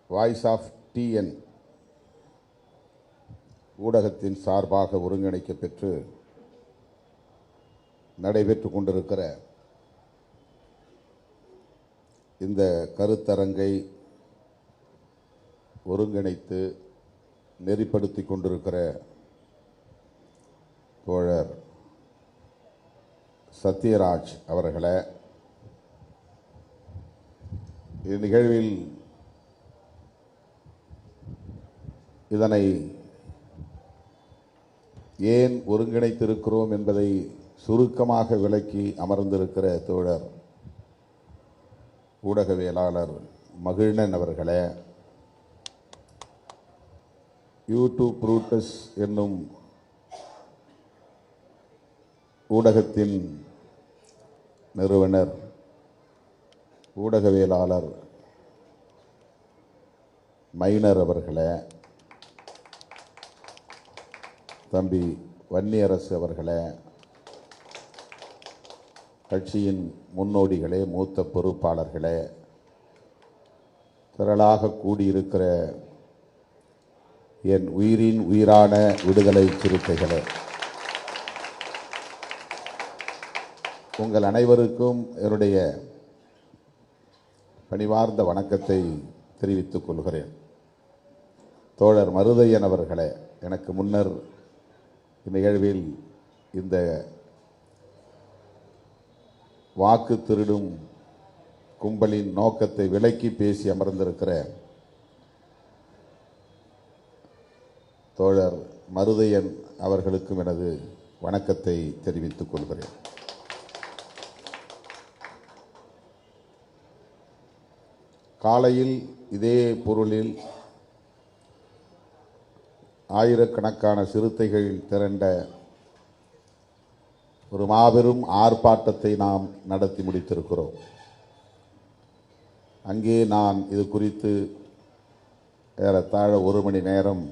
Voice of TN ஊடகத்தின் சார்பாக ஒருங்கிணைக்க பெற்று நடைபெற்று கொண்டிருக்கிற இந்த கருத்தரங்கை ஒருங்கிணைத்து நெறிப்படுத்தி கொண்டிருக்கிற தோழர் சத்யராஜ் அவர்களே, இந்நிகழ்வில் இதனை ஏன் ஒருங்கிணைத்திருக்கிறோம் என்பதை சுருக்கமாக விளக்கி அமர்ந்திருக்கிற தோழர் ஊடகவியலாளர் மகிழ்நன் அவர்களே, யூடியூப் ரூட்டஸ் என்னும் ஊடகத்தின் நிறுவனர் ஊடகவியலாளர் மைனர் அவர்களே, தம்பி வன்னியரசு அவர்களே, கட்சியின் முன்னோடிகளே, மூத்த பொறுப்பாளர்களே, திரளாக கூடியிருக்கிற என் உயிரின் உயிரான விடுதலை சிறுத்தைகளே, உங்கள் அனைவருக்கும் என்னுடைய பணிவார்ந்த வணக்கத்தை தெரிவித்துக் கொள்கிறேன். தோழர் மருதையன் அவர்களே, எனக்கு முன்னர் இந்நிகழ்வில் இந்த வாக்கு திருடும் கும்பலின் நோக்கத்தை விலக்கி பேசி அமர்ந்திருக்கிற தோழர் மருதையன் அவர்களுக்கும் எனது வணக்கத்தை தெரிவித்துக் கொள்கிறேன். காலையில் இதே பொருளில் ஆயிரக்கணக்கான சிறுத்தைகள் திரண்ட ஒரு மாபெரும் ஆர்ப்பாட்டத்தை நாம் நடத்தி முடித்திருக்கிறோம். அங்கே நான் இது குறித்து ஏறத்தாழ 1 மணி நேரம்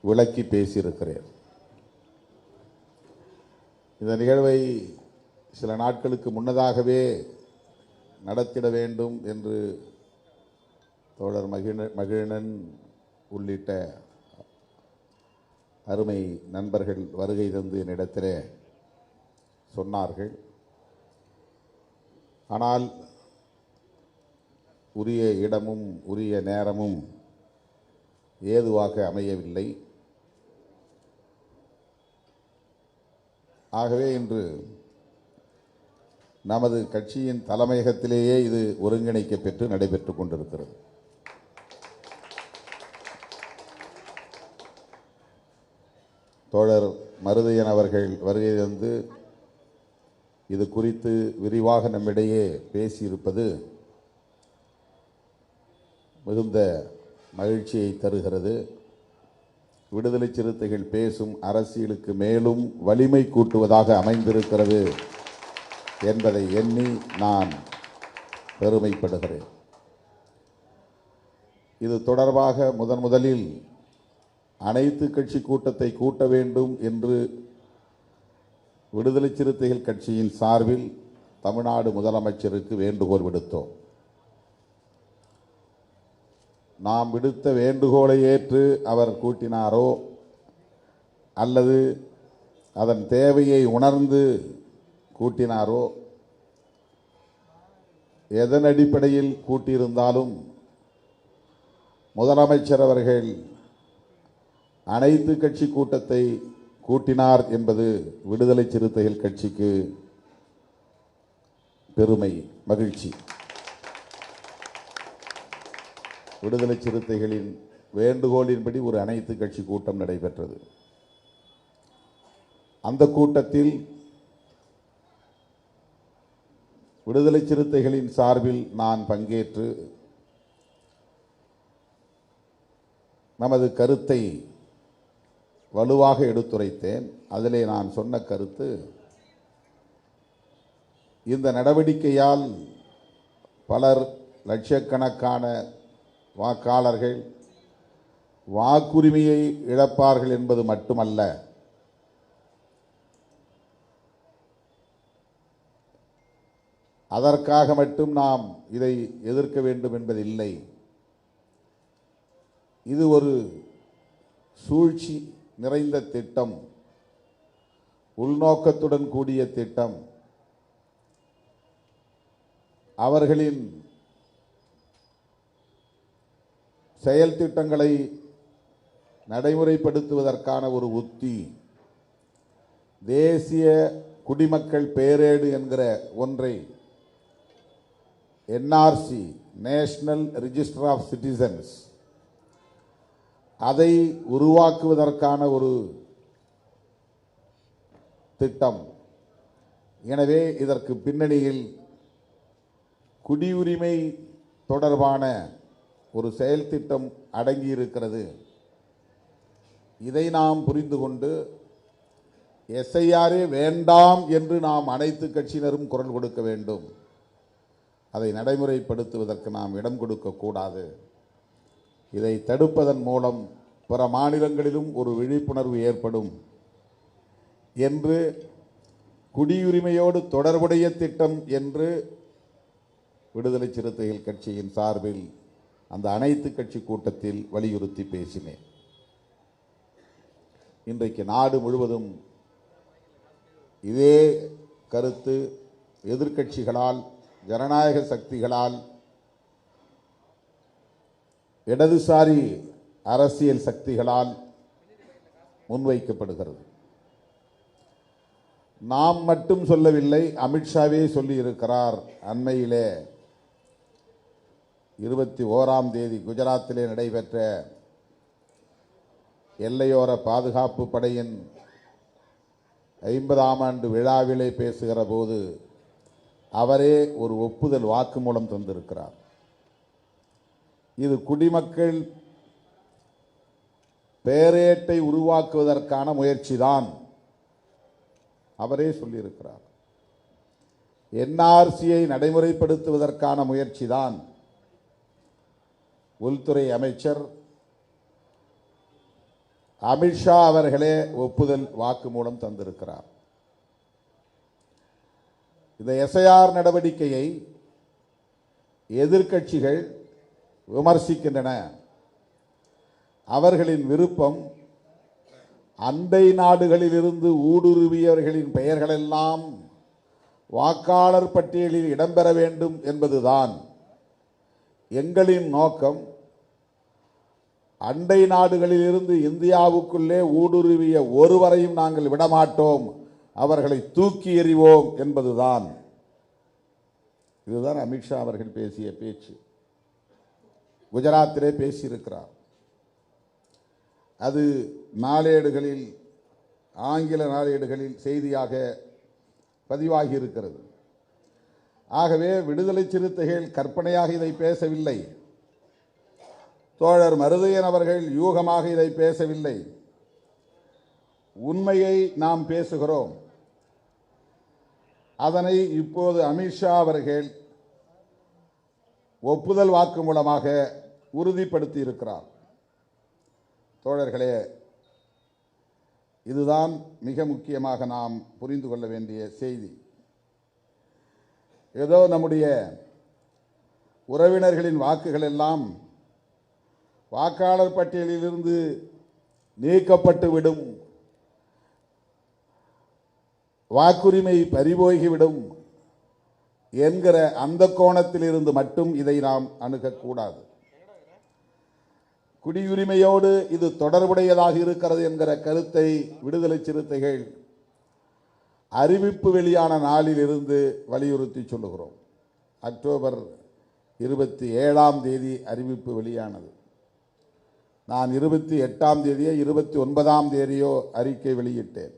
விளக்கி பேசியிருக்கிறேன். இந்த நிகழ்வை சில நாட்களுக்கு முன்னதாகவே நடத்திட வேண்டும் என்று தோழர் மகிழ்நன் உள்ளிட்ட அருமை நண்பர்கள் வருகை தந்து என்னிடத்திலே சொன்னார்கள். ஆனால் உரிய இடமும் உரிய நேரமும் ஏதுவாக அமையவில்லை. ஆகவே இன்று நமது கட்சியின் தலைமையகத்திலேயே இது ஒருங்கிணைக்க பெற்று நடைபெற்றுக் கொண்டிருக்கிறது. தோழர் மருதையன் அவர்கள் வருகை தந்து இது குறித்து விரிவாக நம்மிடையே பேசியிருப்பது மிகுந்த மகிழ்ச்சியை தருகிறது. விடுதலை சிறுத்தைகள் பேசும் அரசியலுக்கு மேலும் வலிமை கூட்டுவதாக அமைந்திருக்கிறது என்பதை எண்ணி நான் பெருமைப்படுகிறேன். இது தொடர்பாக முதலில் அனைத்து கட்சி கூட்டத்தை கூட்ட வேண்டும் என்று விடுதலை சிறுத்தைகள் கட்சியின் சார்பில் தமிழ்நாடு முதலமைச்சருக்கு வேண்டுகோள் விடுத்தோம். நாம் விடுத்த வேண்டுகோளை ஏற்று அவர் கூட்டினாரோ அல்லது அதன் தேவையை உணர்ந்து கூட்டினாரோ, எதன் அடிப்படையில் கூட்டியிருந்தாலும் முதலமைச்சர் அவர்கள் அனைத்து கட்சி கூட்டத்தை கூட்டினார் என்பது விடுதலை சிறுத்தைகள் கட்சிக்கு பெருமை, மகிழ்ச்சி. விடுதலை சிறுத்தைகளின் வேண்டுகோளின்படி ஒரு அனைத்து கட்சி கூட்டம் நடைபெற்றது. அந்த கூட்டத்தில் விடுதலை சிறுத்தைகளின் சார்பில் நான் பங்கேற்று நமது கருத்தை வலுவாக எடுத்துரைத்தேன். அதிலே நான் சொன்ன கருத்து, இந்த நடவடிக்கையால் பலர் லட்சக்கணக்கான வாக்காளர்கள் வாக்குரிமையை இழப்பார்கள் என்பது மட்டுமல்ல, அதற்காக மட்டும் நாம் இதை எதிர்க்க வேண்டும் என்பதில்லை. இது ஒரு சூழ்ச்சி நிறைந்த திட்டம், உள்நோக்கத்துடன் கூடிய திட்டம். அவர்களின் செயல் திட்டங்களை நடைமுறைப்படுத்துவதற்கான ஒரு உத்தி தேசிய குடிமக்கள் பேரேடு என்கிற ஒன்றை NRC, national register of citizens, அதை உருவாக்குவதற்கான ஒரு திட்டம். எனவே இதற்கு பின்னணியில் குடியுரிமை தொடர்பான ஒரு செயல் திட்டம் அடங்கியிருக்கிறது. இதை நாம் புரிந்து கொண்டு எஸ்ஐஆரே வேண்டாம் என்று நாம் அனைத்து கட்சியினரும் குரல் கொடுக்க வேண்டும். அதை நடைமுறைப்படுத்துவதற்கு நாம் இடம் கொடுக்கக்கூடாது. இதை தடுப்பதன் மூலம் பிற மாநிலங்களிலும் ஒரு விழிப்புணர்வு ஏற்படும் என்று குடியுரிமையோடு தொடர்புடைய திட்டம் என்று விடுதலை சிறுத்தைகள் கட்சியின் சார்பில் அந்த அனைத்து கட்சி கூட்டத்தில் வலியுறுத்தி பேசினேன். இன்றைக்கு நாடு முழுவதும் இதே கருத்து எதிர்க்கட்சிகளால், ஜனநாயக சக்திகளால், இடதுசாரி அரசியல் சக்திகளால் முன்வைக்கப்படுகிறது. நாம் மட்டும் சொல்லவில்லை, அமித்ஷாவே சொல்லி இருக்கிறார். அண்மையிலே 21ஆம் தேதி குஜராத்திலே நடைபெற்ற எல்லையோர பாதுகாப்பு படையின் 50ஆம் ஆண்டு விழாவிலே பேசுகிற போது அவரே ஒரு ஒப்புதல் வாக்குமூலம் தந்திருக்கிறார். இது குடிமக்கள் பேரேட்டை உருவாக்குவதற்கான முயற்சிதான். அவரே சொல்லியிருக்கிறார். என்ஆர்சியை நடைமுறைப்படுத்துவதற்கான முயற்சிதான். உள்துறை அமைச்சர் அமித்ஷா அவர்களே ஒப்புதல் வாக்குமூலம் தந்திருக்கிறார். இந்த எஸ்ஐஆர் நடவடிக்கையை எதிர்க்கட்சிகள் விமர்சிக்கின்றன. அவர்களின் விருப்பம் அண்டை நாடுகளிலிருந்து ஊடுருவியவர்களின் பெயர்களெல்லாம் வாக்காளர் பட்டியலில் இடம்பெற வேண்டும் என்பதுதான். எங்களின் நோக்கம் அண்டை நாடுகளிலிருந்து இந்தியாவுக்குள்ளே ஊடுருவிய ஒருவரையும் நாங்கள் விடமாட்டோம், அவர்களை தூக்கி எறிவோம் என்பதுதான். இதுதான் அமித்ஷா அவர்கள் பேசிய பேச்சு. குஜராத்திலே பேசியிருக்கிறார். அது நாளேடுகளில், ஆங்கில நாளேடுகளில் செய்தியாக பதிவாகி இருக்கிறது. ஆகவே விடுதலை சிறுத்தைகள் கற்பனையாக இதை பேசவில்லை. தோழர் மருதையன் அவர்கள் யூகமாக இதை பேசவில்லை. உண்மையை நாம் பேசுகிறோம். அதனை இப்போது அமித்ஷா அவர்கள் ஒப்புதல் வாக்கு மூலமாக உறுதிப்படுத்தி இருக்கிறார். தோழர்களே, இதுதான் மிக முக்கியமாக நாம் புரிந்து கொள்ள வேண்டிய செய்தி. ஏதோ நம்முடைய உறவினர்களின் வாக்குகள் எல்லாம் வாக்காளர் பட்டியலிலிருந்து நீக்கப்பட்டு விடும், வாக்குரிமை பறிபோகிவிடும் என்கிற அந்த கோணத்தில் இருந்து மட்டும் இதை நாம் அணுகக்கூடாது. குடியுரிமையோடு இது தொடர்புடையதாக இருக்கிறது என்கிற கருத்தை விடுதலை சிறுத்தைகள் அறிவிப்பு வெளியான நாளில் இருந்து வலியுறுத்தி சொல்லுகிறோம். அக்டோபர் 27ஆம் தேதி அறிவிப்பு வெளியானது. நான் 28ஆம் தேதியோ 29ஆம் தேதியோ அறிக்கை வெளியிட்டேன்.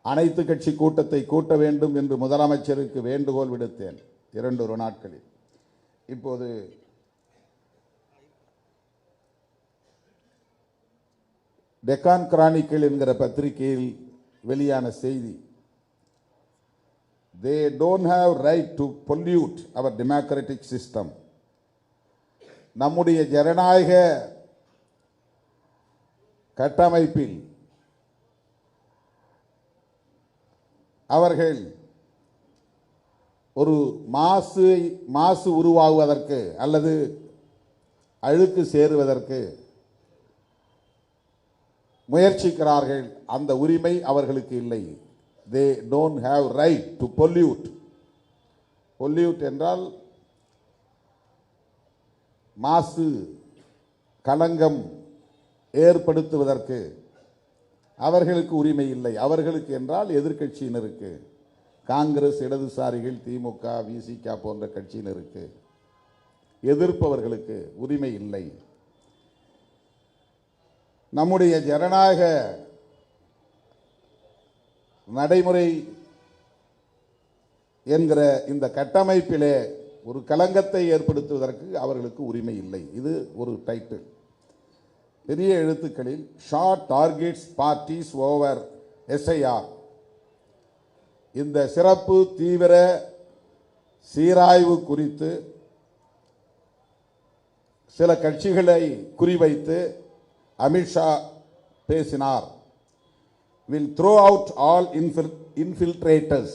அனைத்து கட்சி கூட்டத்தை கூட்ட வேண்டும் என்று முதலமைச்சருக்கு வேண்டுகோள் விடுத்தேன் 2 நாட்களில். இப்போது டெக்கான் கிரானிக்கல் என்கிற பத்திரிகையில் வெளியான செய்தி, they don't have right to pollute our democratic system. நம்முடைய ஜனநாயக கட்டமைப்பில் அவர்கள் ஒரு மாசு உருவாகுவதற்கு அல்லது அழுக்கு சேருவதற்கு முயற்சிக்கிறார்கள். அந்த உரிமை அவர்களுக்கு இல்லை. they don't have right to pollute. pollute என்றால் மாசு களங்கம் ஏற்படுத்துவதற்கு அவர்களுக்கு உரிமை இல்லை. அவர்களுக்கு என்றால் எதிர்க்கட்சியினருக்கு, காங்கிரஸ், இடதுசாரிகள், திமுக, விசிக போன்ற கட்சியினருக்கு, எதிர்ப்பவர்களுக்கு உரிமை இல்லை. நம்முடைய ஜனநாயக நடைமுறை என்கிற இந்த கட்டமைப்பிலே ஒரு களங்கத்தை ஏற்படுத்துவதற்கு அவர்களுக்கு உரிமை இல்லை. இது ஒரு டைட்டில். பெரிய எழுத்துக்களில் short targets parties over SIR. இந்த சிறப்பு தீவிர சீராய்வு குறித்து சில கட்சிகளை குறிவைத்து அமித்ஷா பேசினார். will throw out all infiltrators.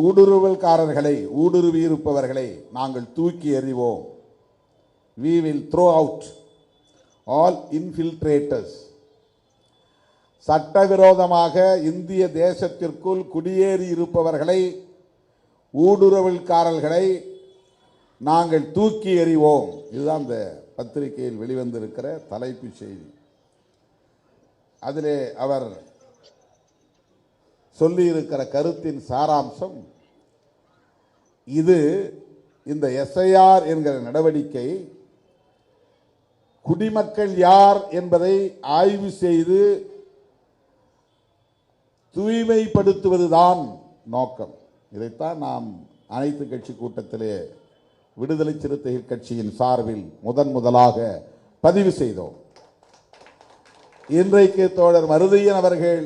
ஊடுருவல்காரர்களை, ஊடுருவி இருப்பவர்களை நாங்கள் தூக்கி எறிவோம். we will throw out all infiltrators. சட்டவிரோதமாக இந்திய தேசத்திற்குள் குடியேறி இருப்பவர்களை, ஊடுருவல்காரர்களை நாங்கள் தூக்கி எறிவோம். இதுதான் இந்த பத்திரிகையில் வெளிவந்திருக்கிற தலைப்புச் செய்தி. அதிலே அவர் சொல்லியிருக்கிற கருத்தின் சாராம்சம் இது. இந்த எஸ்ஐஆர் என்கிற நடவடிக்கை குடிமக்கள் யார் என்பதை ஆய்வு செய்து தூய்மைப்படுத்துவதுதான் நோக்கம். இதைத்தான் நாம் அனைத்து கட்சி கூட்டத்திலே விடுதலை சிறுத்தைகள் கட்சியின் சார்பில் முதலாக பதிவு செய்தோம். இன்றைக்கு தோழர் மருதையன் அவர்கள்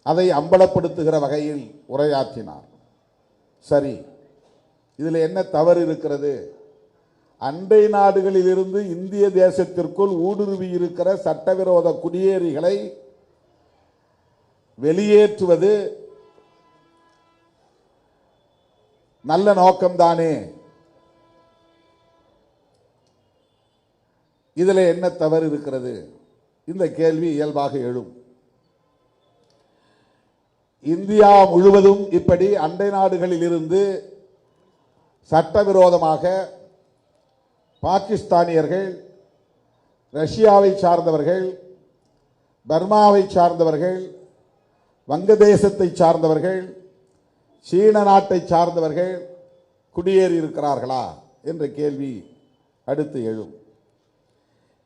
அதை அம்பலப்படுத்துகிற வகையில் உரையாற்றினார். சரி, இதில் என்ன தவறு இருக்கிறது? அண்டை நாடுகளில் இருந்து இந்திய தேசத்திற்குள் ஊடுருவி இருக்கிற சட்டவிரோத குடியேறிகளை வெளியேற்றுவது நல்ல நோக்கம்தானே. இதில் என்ன தவறு இருக்கிறது? இந்த கேள்வி இயல்பாக எழும். இந்தியா முழுவதும் இப்படி அண்டை நாடுகளில் இருந்து சட்டவிரோதமாக பாகிஸ்தானியர்கள், ரஷ்யாவை சார்ந்தவர்கள், பர்மாவை சார்ந்தவர்கள், வங்கதேசத்தை சார்ந்தவர்கள், சீன நாட்டை சார்ந்தவர்கள் குடியேறி இருக்கிறார்களா என்ற கேள்வி அடுத்து எழும்.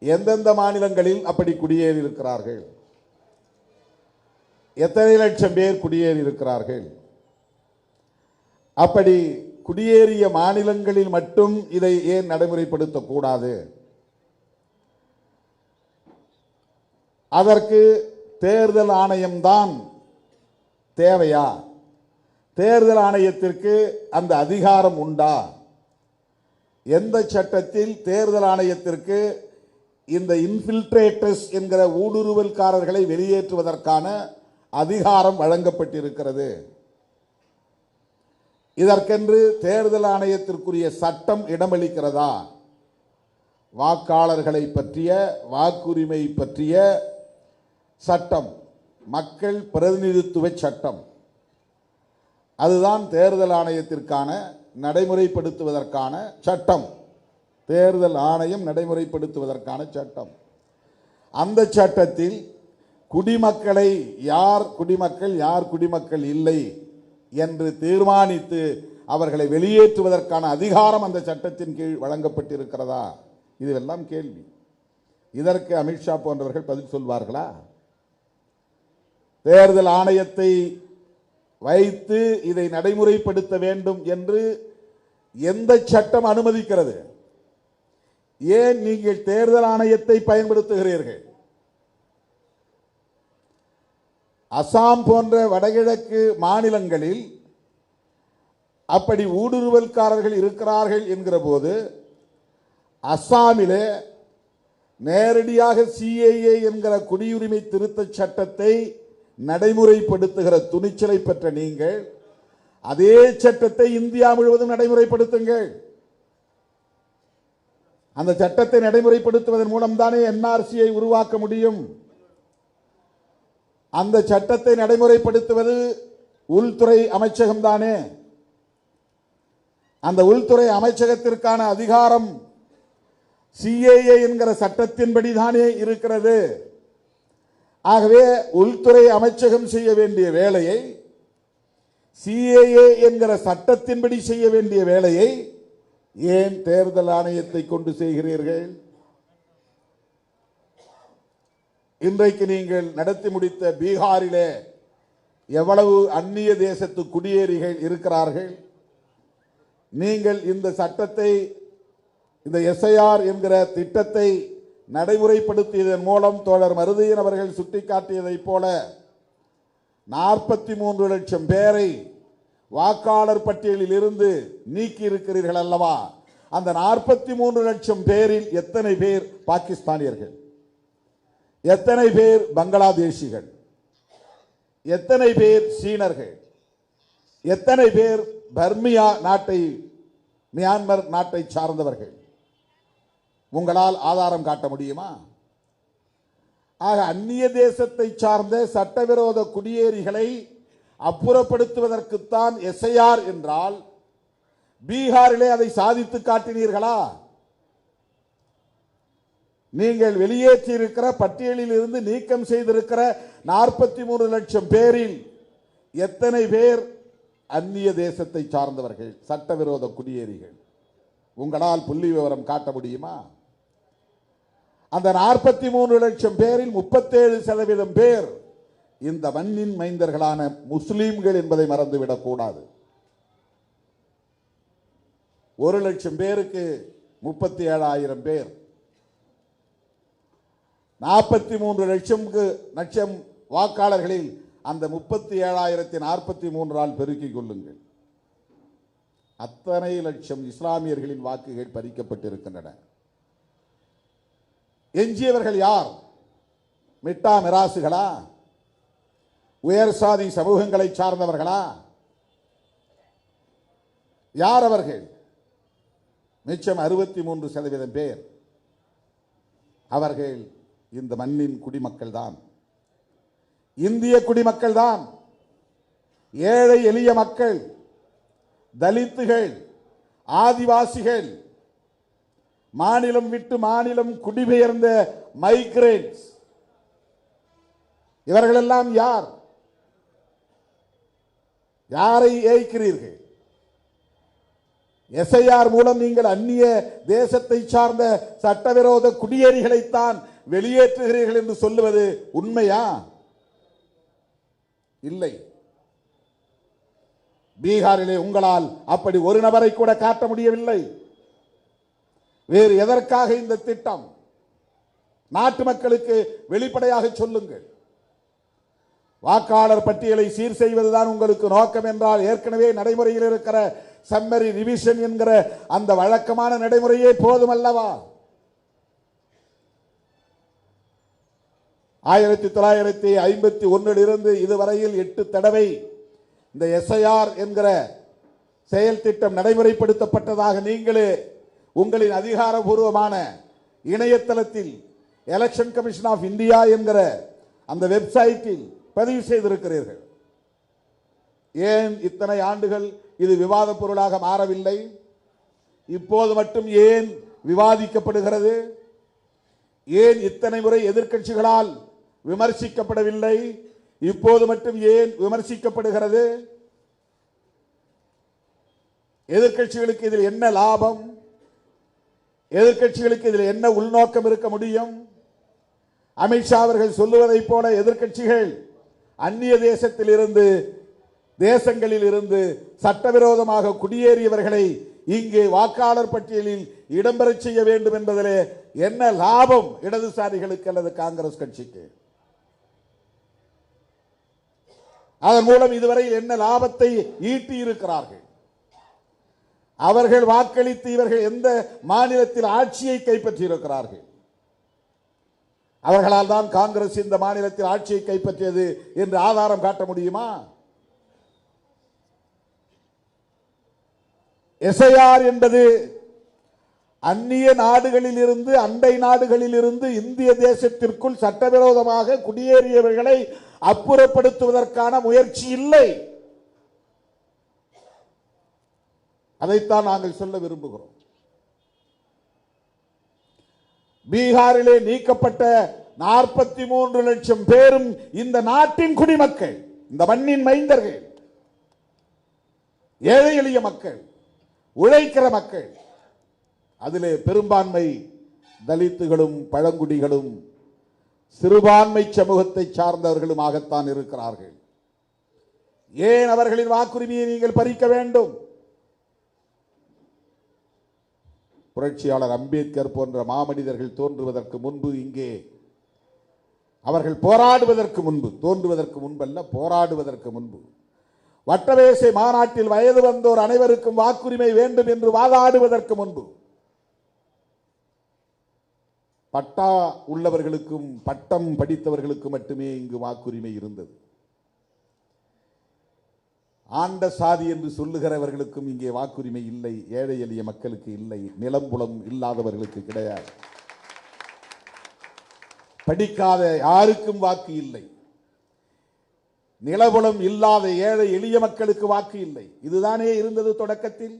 எந்தெந்த மாநிலங்களில் அப்படி குடியேறி இருக்கிறார்கள்? எத்தனை லட்சம் பேர் குடியேறி இருக்கிறார்கள்? அப்படி குடியேறிய மாநிலங்களில் மட்டும் இதை ஏன் நடைமுறைப்படுத்தக்கூடாது? அதற்கு தேர்தல் ஆணையம்தான் தேவையா? தேர்தல் ஆணையத்திற்கு அந்த அதிகாரம் உண்டா? எந்த சட்டத்தில் தேர்தல் ஆணையத்திற்கு இந்த இன்ஃபில்ட்ரேட்டர்ஸ் என்கிற ஊடுருவல்காரர்களை வெளியேற்றுவதற்கான அதிகாரம் வழங்கப்பட்டிருக்கிறது? இதற்கென்று தேர்தல் ஆணையத்திற்குரிய சட்டம் இடமளிக்கிறதா? வாக்காளர்களை பற்றிய, வாக்குரிமை பற்றிய சட்டம், மக்கள் பிரதிநிதித்துவ சட்டம், அதுதான் தேர்தல் ஆணையத்திற்கான நடைமுறைப்படுத்துவதற்கான சட்டம். தேர்தல் ஆணையம் நடைமுறைப்படுத்துவதற்கான சட்டம். அந்த சட்டத்தில் குடிமக்களை யார் குடிமக்கள், யார் குடிமக்கள் இல்லை என்று தீர்மானித்து அவர்களை வெளியேற்றுவதற்கான அதிகாரம் அந்த சட்டத்தின் கீழ் வழங்கப்பட்டிருக்கிறதா? இதுவெல்லாம் கேள்வி. இதற்கு அமித்ஷா போன்றவர்கள் பதில் சொல்வார்களா? தேர்தல் ஆணையத்தை வைத்து இதை நடைமுறைப்படுத்த வேண்டும் என்று எந்த சட்டம் அனுமதிக்கிறது? ஏன் நீங்கள் தேர்தல் ஆணையத்தை பயன்படுத்துகிறீர்கள்? அசாம் போன்ற வடகிழக்கு மாநிலங்களில் அப்படி ஊடுருவல்காரர்கள் இருக்கிறார்கள் என்கிற போது அசாமிலே நேரடியாக சிஏஏ என்கிற குடியுரிமை திருத்த சட்டத்தை நடைமுறைப்படுத்துகிற துணிச்சலை பெற்ற நீங்கள் அதே சட்டத்தை இந்தியா முழுவதும் நடைமுறைப்படுத்துங்கள். அந்த சட்டத்தை நடைமுறைப்படுத்துவதன் மூலம் தானே என்ஆர்சியை உருவாக்க முடியும். அந்த சட்டத்தை நடைமுறைப்படுத்துவது உள்துறை அமைச்சகம் தானே. அந்த உள்துறை அமைச்சகத்திற்கான அதிகாரம் சிஏஏ என்கிற சட்டத்தின்படி தானே இருக்கிறது. ஆகவே உள்துறை அமைச்சகம் செய்ய வேண்டிய வேலையை, சிஏஏ என்கிற சட்டத்தின்படி செய்ய வேண்டிய வேலையை ஏன் தேர்தல் ஆணையத்தை கொண்டு செய்கிறீர்கள்? இன்றைக்கு நீங்கள் நடத்தி முடித்த பீகாரிலே எவ்வளவு அந்நிய தேசத்து குடியேறிகள் இருக்கிறார்கள். நீங்கள் இந்த சட்டத்தை, இந்த எஸ்ஐஆர் என்கிற திட்டத்தை நடைமுறைப்படுத்தியதன் மூலம் தோழர் மருதையன் அவர்கள் சுட்டிக்காட்டியதைப் போல 43 லட்சம் பேரை வாக்காளர் பட்டியலில் இருந்து நீக்கி இருக்கிறீர்கள் அல்லவா? அந்த 43 லட்சம் பேரில் எத்தனை பேர் பாகிஸ்தானியர்கள், எத்தனை பேர் பங்களாதேஷிகள், எத்தனை பேர் சீனர்கள், எத்தனை பேர் பர்மியா நாட்டை, மியான்மர் நாட்டை சார்ந்தவர்கள்? உங்களால் ஆதாரம் காட்ட முடியுமா? ஆக அந்நிய தேசத்தை சார்ந்த சட்டவிரோத குடியேறிகளை அப்புறப்படுத்துவதற்குத்தான் எஸ்ஐஆர் என்றால், பீகாரிலே அதை சாதித்து காட்டினீர்களா? நீங்கள் வெளியேற்றியிருக்கிற பட்டியலில் இருந்து நீக்கம் செய்திருக்கிற 43 லட்சம் பேரில் எத்தனை பேர் அந்நிய தேசத்தை சார்ந்தவர்கள், சட்டவிரோத குடியேறிகள்? உங்களால் புள்ளி விவரம் காட்ட முடியுமா? அந்த 43 லட்சம் பேரில் 37% பேர் இந்த மண்ணின் மைந்தர்களான முஸ்லிம்கள் என்பதை மறந்துவிடக் கூடாது. 1 லட்சம் பேருக்கு 37,000 பேர், 43 லட்சம் வாக்காளர்களில் அந்த 37,043 பெருக்கிக் கொள்ளுங்கள். அத்தனை லட்சம் இஸ்லாமியர்களின் வாக்குகள் பறிக்கப்பட்டிருக்கின்றன. எஞ்சியவர்கள் யார்? மிட்டா மிராசுகளா? உயர் சாதி சமூகங்களை சார்ந்தவர்களா? யார் அவர்கள்? மிச்சம் 63% பேர். அவர்கள் இந்த மண்ணின் குடிமக்கள் தான், இந்திய குடிமக்கள் தான். ஏழை எளிய மக்கள், தலித்துகள், ஆதிவாசிகள், மாநிலம் விட்டு மாநிலம் குடிபெயர்ந்த மைக்ரேட்ஸ், இவர்களெல்லாம் யார்? யாரை ஏய்க்கிறீர்கள்? எஸ்ஐஆர் மூலம் நீங்கள் அந்நிய தேசத்தை சார்ந்த சட்டவிரோத குடியேறிகளைத்தான் வெளியேற்றுகிறீர்கள் என்று சொல்லுவது உண்மையா? இல்லை. பீகாரிலே உங்களால் அப்படி ஒரு நபரை கூட காட்ட முடியவில்லை. வேறு எதற்காக இந்த திட்டம்? நாட்டு மக்களுக்கு வெளிப்படையாக சொல்லுங்கள். வாக்காளர் பட்டியலை சீர் செய்வதுதான் உங்களுக்கு நோக்கம் என்றால், ஏற்கனவே நடைமுறையில் இருக்கிற சம்மரி ரிவிஷன் என்கிற அந்த வழக்கமான நடைமுறையே போதும் அல்லவா? 1951 இருந்து இதுவரையில் 8 தடவை இந்த எஸ்ஐஆர் என்கிற செயல் திட்டம் நடைமுறைப்படுத்தப்பட்டதாக நீங்களே உங்களின் அதிகாரபூர்வமான இணையதளத்தில் எலெக்ஷன் கமிஷன் ஆஃப் இந்தியா என்கிற அந்த வெப்சைட்டில் பதிவு செய்திருக்கிறீர்கள். ஏன் இத்தனை ஆண்டுகள் இது விவாத பொருளாக மாறவில்லை? இப்போது மட்டும் ஏன் விவாதிக்கப்படுகிறது? ஏன் இத்தனை முறை எதிர்க்கட்சிகளால் விமர்சிக்கப்படவில்லை? இப்போது மட்டும் ஏன் விமர்சிக்கப்படுகிறது? எதிர்க்கட்சிகளுக்கு இதில் என்ன லாபம்? எதிர்க்கட்சிகளுக்கு இதில் என்ன உள்நோக்கம் இருக்க முடியும்? அமித்ஷா அவர்கள் சொல்லுவதைப் போல எதிர்க்கட்சிகள் அந்நிய தேசத்தில் இருந்து, தேசங்களில் இருந்து சட்டவிரோதமாக குடியேறியவர்களை இங்கே வாக்காளர் பட்டியலில் இடம்பெறச் செய்ய வேண்டும் என்பதிலே என்ன லாபம் இடதுசாரிகளுக்கு அல்லது காங்கிரஸ் கட்சிக்கு? அதன் மூலம் இதுவரையில் என்ன லாபத்தை ஈட்டி இருக்கிறார்கள்? அவர்கள் வாக்களித்து இவர்கள் எந்த மாநிலத்தில் ஆட்சியை கைப்பற்றி இருக்கிறார்கள்? அவர்களால் தான் காங்கிரஸ் இந்த மாநிலத்தில் ஆட்சியை கைப்பற்றியது என்று ஆதாரம் காட்ட முடியுமா? எஸ்ஐஆர் என்பது அந்நிய நாடுகளில் இருந்து, அண்டை நாடுகளில் இருந்து இந்திய தேசத்திற்குள் சட்டவிரோதமாக குடியேறியவர்களை அப்புறப்படுத்துவதற்கான முயற்சி இல்லை. அதைத்தான் நாங்கள் சொல்ல விரும்புகிறோம். பீகாரிலே நீக்கப்பட்ட 43 லட்சம் பேரும் இந்த நாட்டின் குடிமக்கள், இந்த மண்ணின் மைந்தர்கள், ஏழை எளிய மக்கள், உழைக்கிற மக்கள். அதிலே பெரும்பான்மை தலித்துகளும் பழங்குடிகளும் சிறுபான்மை சமூகத்தை சார்ந்தவர்களுமாகத்தான் இருக்கிறார்கள். ஏன் அவர்களின் வாக்குரிமையை நீங்கள் பறிக்க வேண்டும்? புரட்சியாளர் அம்பேத்கர் போன்ற மாமனிதர்கள் தோன்றுவதற்கு முன்பு, இங்கே அவர்கள் போராடுவதற்கு முன்பு, தோன்றுவதற்கு முன்பல்ல, போராடுவதற்கு முன்பு, வட்டமேசை மாநாட்டில் வயது வந்தோர் அனைவருக்கும் வாக்குரிமை வேண்டும் என்று வாதாடுவதற்கு முன்பு, பட்டா உள்ளவர்களுக்கும் பட்டம் படித்தவர்களுக்கு மட்டுமே இங்கு வாக்குரிமை இருந்தது. ஆண்ட சாதி என்று சொல்லுகிறவர்களுக்கும் இங்கே வாக்குரிமை இல்லை. ஏழை எளிய மக்களுக்கு இல்லை. நிலம்புலம் இல்லாதவர்களுக்கு கிடையாது. படிக்காத யாருக்கும் வாக்கு இல்லை. நிலபுலம் இல்லாத ஏழை எளிய மக்களுக்கு வாக்கு இல்லை. இதுதானே இருந்தது தொடக்கத்தில்.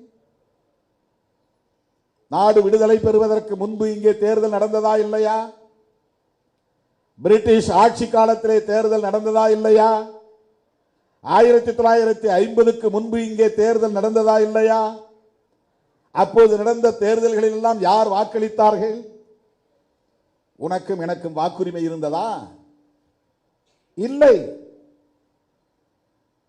நாடு விடுதலை பெறுவதற்கு முன்பு இங்கே தேர்தல் நடந்ததா இல்லையா? பிரிட்டிஷ் ஆட்சி காலத்திலே தேர்தல் நடந்ததா இல்லையா? 1950க்கு முன்பு இங்கே தேர்தல் நடந்ததா இல்லையா? அப்போது நடந்த தேர்தல்களில் எல்லாம் யார் வாக்களித்தார்கள்? உனக்கும் எனக்கும் வாக்குரிமை இருந்ததா? இல்லை.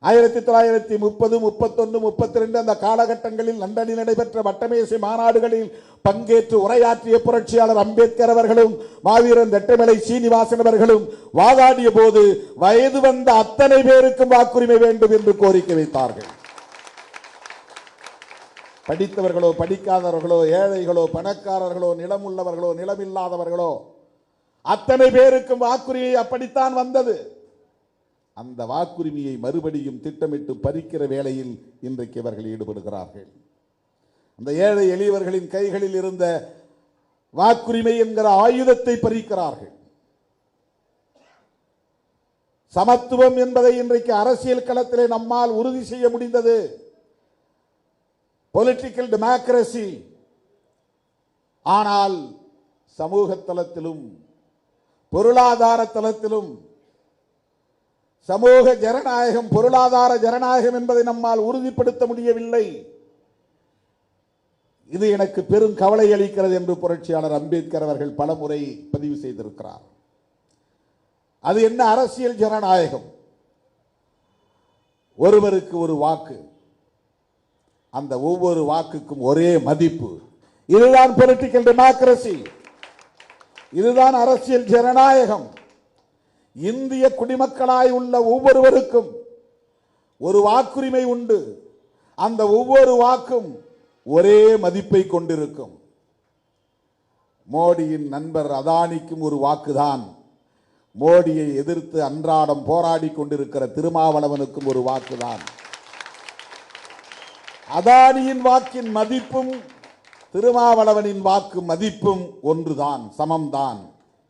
1930, 31, 32 அந்த காலகட்டங்களில் லண்டனில் நடைபெற்ற வட்டமேசை மாநாடுகளில் பங்கேற்று உரையாற்றிய புரட்சியாளர் அம்பேத்கர் அவர்களும் மாவீரன் ரெட்டமலை சீனிவாசன் அவர்களும் வாதாடிய போது வயது வந்த அத்தனை பேருக்கும் வாக்குரிமை வேண்டும் என்று கோரிக்கை வைத்தார்கள். படித்தவர்களோ படிக்காதவர்களோ, ஏழைகளோ பணக்காரர்களோ, நிலம் உள்ளவர்களோ நிலமில்லாதவர்களோ, அத்தனை பேருக்கும் வாக்குரிமை அப்படித்தான் வந்தது. அந்த வாக்குரிமையை மறுபடியும் திட்டமிட்டு பறிக்கிற வேளையில் இன்றைக்கு அவர்கள் ஈடுபடுகிறார்கள். அந்த ஏழை எளியவர்களின் கைகளில் இருந்த வாக்குரிமை என்கிற ஆயுதத்தை பறிக்கிறார்கள். சமத்துவம் என்பதை இன்றைக்கு அரசியல் களத்திலே நம்மால் உறுதி செய்ய முடிந்தது. Political democracy. ஆனால் சமூக தளத்திலும் பொருளாதார தளத்திலும் சமூக ஜனநாயகம், பொருளாதார ஜனநாயகம் என்பதை நம்மால் உறுதிப்படுத்த முடியவில்லை. இது எனக்கு பெரும் கவலை அளிக்கிறது என்று புரட்சியாளர் அம்பேத்கர் அவர்கள் பலமுறை பதிவு செய்திருக்கிறார். அது என்ன அரசியல் ஜனநாயகம்? ஒருவருக்கு ஒரு வாக்கு, அந்த ஒவ்வொரு வாக்குக்கும் ஒரே மதிப்பு. இதுதான் பொலிட்டிக்கல் டெமோக்ரசி. இதுதான் அரசியல் ஜனநாயகம். இந்திய குடிமக்களாய் உள்ள ஒவ்வொருவருக்கும் ஒரு வாக்குரிமை உண்டு. அந்த ஒவ்வொரு வாக்கும் ஒரே மதிப்பை கொண்டிருக்கும். மோடியின் நண்பர் அதானிக்கும் ஒரு வாக்குதான். மோடியை எதிர்த்து அன்றாடம் போராடி கொண்டிருக்கிற திருமாவளவனுக்கும் ஒரு வாக்குதான். அதானியின் வாக்கின் மதிப்பும் திருமாவளவனின் வாக்கு மதிப்பும் ஒன்றுதான், சமம்தான்.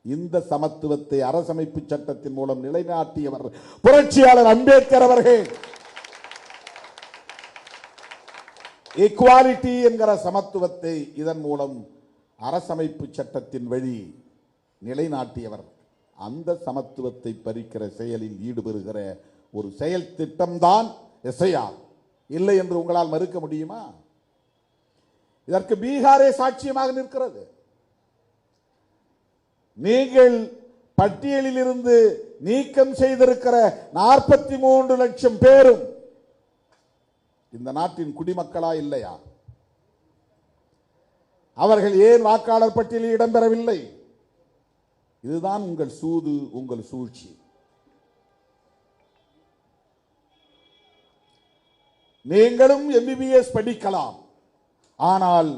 இந்த சமத்துவத்தை அரசமைப்பு சட்டத்தின் மூலம் நிலைநாட்டியவர் புரட்சியாளர் அம்பேத்கர் அவர்கள். ஈக்குவாலிட்டி என்கிற சமத்துவத்தை இதன் மூலம் அரசமைப்பு சட்டத்தின் வழி நிலைநாட்டியவர். அந்த சமத்துவத்தை பறிக்கிற செயலில் ஈடுபடுகிற ஒரு செயல் திட்டம்தான் எஸ்ஐஆர். இல்லை என்று உங்களால் மறுக்க முடியுமா? இதற்கு பீகாரே சாட்சியமாக நிற்கிறது. நீங்கள் பட்டியலில் இருந்து நீக்கம் செய்திருக்கிற 43 லட்சம் பேரும் இந்த நாட்டின் குடிமக்களா இல்லையா? அவர்கள் ஏன் வாக்காளர் பட்டியலில் இடம்பெறவில்லை? இதுதான் உங்கள் சூது, உங்கள் சூழ்ச்சி. நீங்களும் MBBS படிக்கலாம், ஆனால்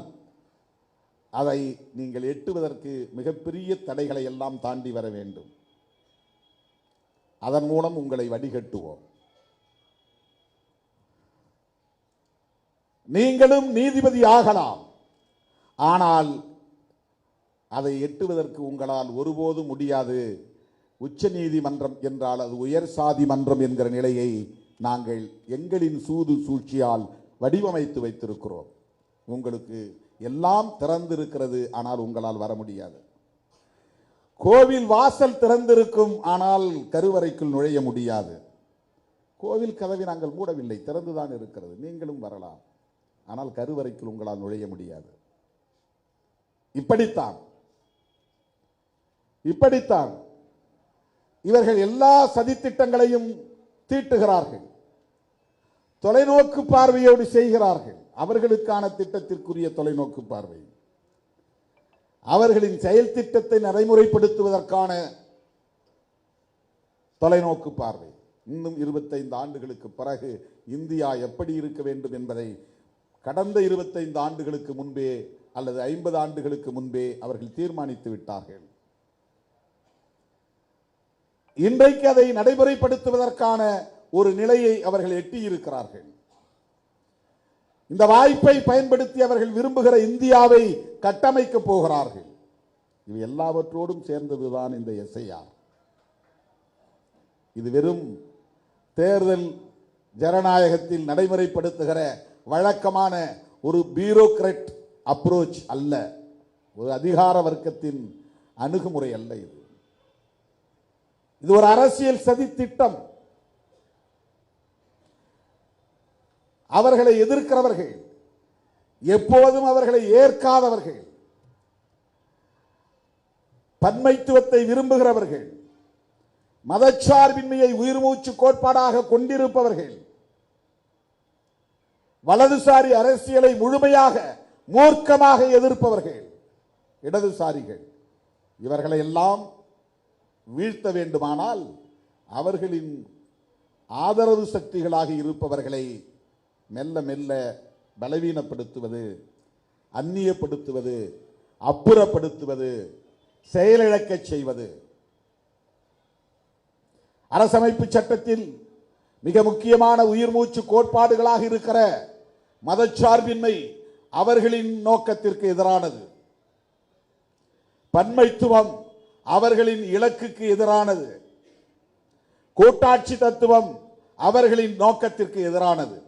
அதை நீங்கள் எட்டுவதற்கு மிகப்பெரிய தடைகளை எல்லாம் தாண்டி வர வேண்டும். அதன் மூலம் உங்களை வடிகட்டுவோம். நீங்களும் நீதிபதி ஆகலாம், ஆனால் அதை எட்டுவதற்கு உங்களால் ஒருபோதும் முடியாது. உச்ச நீதிமன்றம் என்றால் அது உயர் சாதி மன்றம் என்கிற நிலையை நாங்கள் எங்களின் சூது சூழ்ச்சியால் வடிவமைத்து வைத்திருக்கிறோம். உங்களுக்கு எல்லாம் திறந்திருக்கிறது, ஆனால் உங்களால் வர முடியாது. கோவில் வாசல் திறந்திருக்கும், ஆனால் கருவறைக்குள் நுழைய முடியாது. கோவில் கதவை நாங்கள் மூடவில்லை, திறந்துதான் இருக்கிறது. நீங்களும் வரலாம், ஆனால் கருவறைக்குள் உங்களால் நுழைய முடியாது. இப்படித்தான் இவர்கள் எல்லா சதித்திட்டங்களையும் தீட்டுகிறார்கள். தொலைநோக்கு பார்வையோடு செய்கிறார்கள். அவர்களுக்கான திட்டத்திற்குரிய தொலைநோக்கு பார்வை, அவர்களின் செயல் திட்டத்தை நடைமுறைப்படுத்துவதற்கான தொலைநோக்கு பார்வை. இன்னும் 25 ஆண்டுகளுக்கு பிறகு இந்தியா எப்படி இருக்க வேண்டும் என்பதை கடந்த 25 ஆண்டுகளுக்கு முன்பே அல்லது 50 ஆண்டுகளுக்கு முன்பே அவர்கள் தீர்மானித்து விட்டார்கள். இன்றைக்கு அதை நடைமுறைப்படுத்துவதற்கான ஒரு நிலையை அவர்கள் எட்டியிருக்கிறார்கள். இந்த வாய்ப்பை பயன்படுத்தி அவர்கள் விரும்புகிற இந்தியாவை கட்டமைக்கப் போகிறார்கள். இது எல்லாவற்றோடும் சேர்ந்ததுதான் இந்த எஸ்ஐஆர். இது வெறும் தேர்தல் ஜனநாயகத்தில் நடைமுறைப்படுத்துகிற வழக்கமான ஒரு பியூரோக்ராட் அப்ரோச் அல்ல, ஒரு அதிகார வர்க்கத்தின் அணுகுமுறை அல்ல. இது ஒரு அரசியல் சதி திட்டம். அவர்களை எதிர்க்கிறவர்கள், எப்போதும் அவர்களை ஏற்காதவர்கள், பன்மைத்துவத்தை விரும்புகிறவர்கள், மதச்சார்பின்மையை உயிர் மூச்சு கோட்பாடாக கொண்டிருப்பவர்கள், வலதுசாரி அரசியலை முழுமையாக மூர்க்கமாக எதிர்ப்பவர்கள், இடதுசாரிகள், இவர்களை எல்லாம் வீழ்த்த வேண்டுமானால் அவர்களின் ஆதரவு சக்திகளாக இருப்பவர்களை மெல்ல மெல்ல பலவீனப்படுத்துவது, அந்நியப்படுத்துவது, அப்புறப்படுத்துவது, செயலிழக்க செய்வது. அரசமைப்பு சட்டத்தில் மிக முக்கியமான உயிர் மூச்சு கோட்பாடுகளாக இருக்கிற மதச்சார்பின்மை அவர்களின் நோக்கத்திற்கு எதிரானது. பன்மைத்துவம் அவர்களின் இலக்குக்கு எதிரானது. கூட்டாட்சி தத்துவம் அவர்களின் நோக்கத்திற்கு எதிரானது.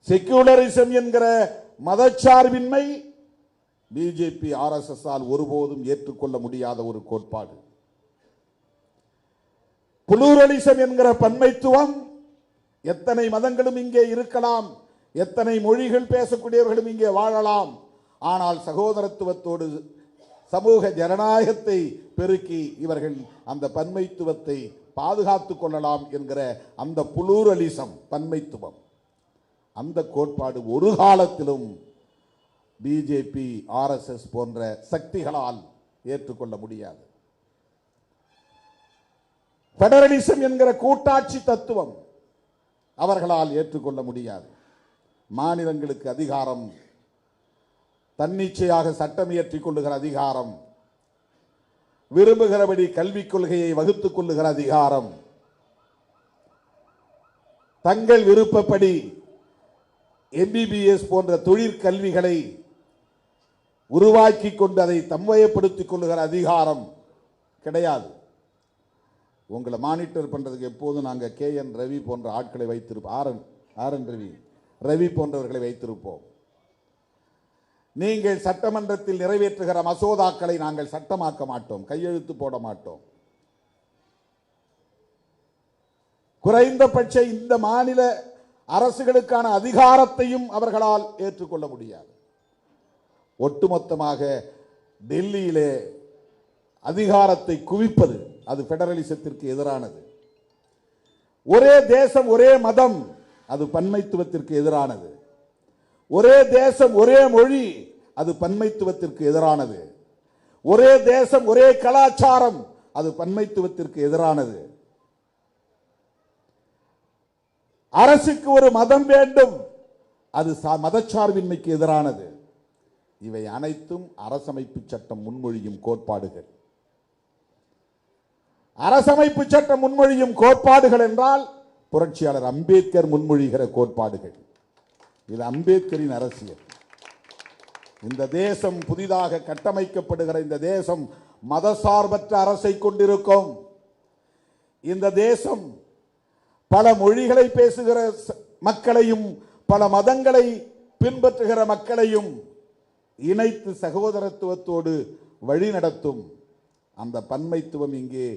செக்யூலரிசம் என்கிற மதச்சார்பின்மை பிஜேபி RSS ஆல் ஒருபோதும் ஏற்றுக்கொள்ள முடியாத ஒரு கோட்பாடு. புளூரலிசம் என்கிற பன்மைத்துவம், எத்தனை மதங்களும் இங்கே இருக்கலாம், எத்தனை மொழிகள் பேசக்கூடியவர்களும் இங்கே வாழலாம், ஆனால் சகோதரத்துவத்தோடு சமூக ஜனநாயகத்தை பெருக்கி இவர்கள் அந்த பன்மைத்துவத்தை பாதுகாத்துக் கொள்ளலாம் என்கிற அந்த புளூரலிசம், பன்மைத்துவம், அந்த கோட்பாடு ஒரு காலத்திலும் பிஜேபி RSS போன்ற சக்திகளால் ஏற்றுக்கொள்ள முடியாது. பெடரலிசம் என்கிற கூட்டாட்சி தத்துவம் அவர்களால் ஏற்றுக்கொள்ள முடியாது. மாநிலங்களுக்கு அதிகாரம், தன்னிச்சையாக சட்டம் இயற்றிக் கொள்ளுகிற அதிகாரம், விரும்புகிறபடி கல்விக் கொள்கையை வகுத்துக் கொள்ளுகிற அதிகாரம், தங்கள் விருப்பப்படி MBBS போன்ற தொழிற்கல்விகளை உருவாக்கி கொண்டு அதை தம்வயப்படுத்திக் கொள்ளுகிற அதிகாரம் கிடையாது. உங்களை மானிட்டர் பண்றதுக்கு எப்போதும் நாங்கள் KN ரவி போன்ற ஆட்களை வைத்திருப்போம். RN ரவி போன்றவர்களை வைத்திருப்போம். நீங்கள் சட்டமன்றத்தில் நிறைவேற்றுகிற மசோதாக்களை நாங்கள் சட்டமாக்க மாட்டோம், கையெழுத்து போட மாட்டோம். குறைந்தபட்ச இந்த மாநில அரசுகளுக்கான அதிகாரத்தையும் அவர்களால் ஏற்றுக்கொள்ள முடியாது. ஒட்டுமொத்தமாக டெல்லியிலே அதிகாரத்தை குவிப்பது அது பெடரலிசத்திற்கு எதிரானது. ஒரே தேசம் ஒரே மதம் அது பன்மைத்துவத்திற்கு எதிரானது. ஒரே தேசம் ஒரே மொழி அது பன்மைத்துவத்திற்கு எதிரானது. ஒரே தேசம் ஒரே கலாச்சாரம் அது பன்மைத்துவத்திற்கு எதிரானது. அரசுக்கு ஒரு மதம் வேண்டும், அது மதச்சார்பின்மைக்கு எதிரானது. இவை அனைத்தும் அரசமைப்பு சட்டம் முன்மொழியும் கோட்பாடுகள். அரசமைப்பு சட்டம் முன்மொழியும் கோட்பாடுகள் என்றால் புரட்சியாளர் அம்பேத்கர் முன்மொழிகிற கோட்பாடுகள். இது அம்பேத்கரின் அரசியல். இந்த தேசம் புதிதாக கட்டமைக்கப்படுகிற இந்த தேசம் மதசார்பற்ற அரசை கொண்டிருக்கும். இந்த தேசம் பல மொழிகளை பேசுகிற மக்களையும் பல மதங்களை பின்பற்றுகிற மக்களையும் இணைத்து சகோதரத்துவத்தோடு வழி நடத்தும். அந்த பன்மைத்துவம் இங்கே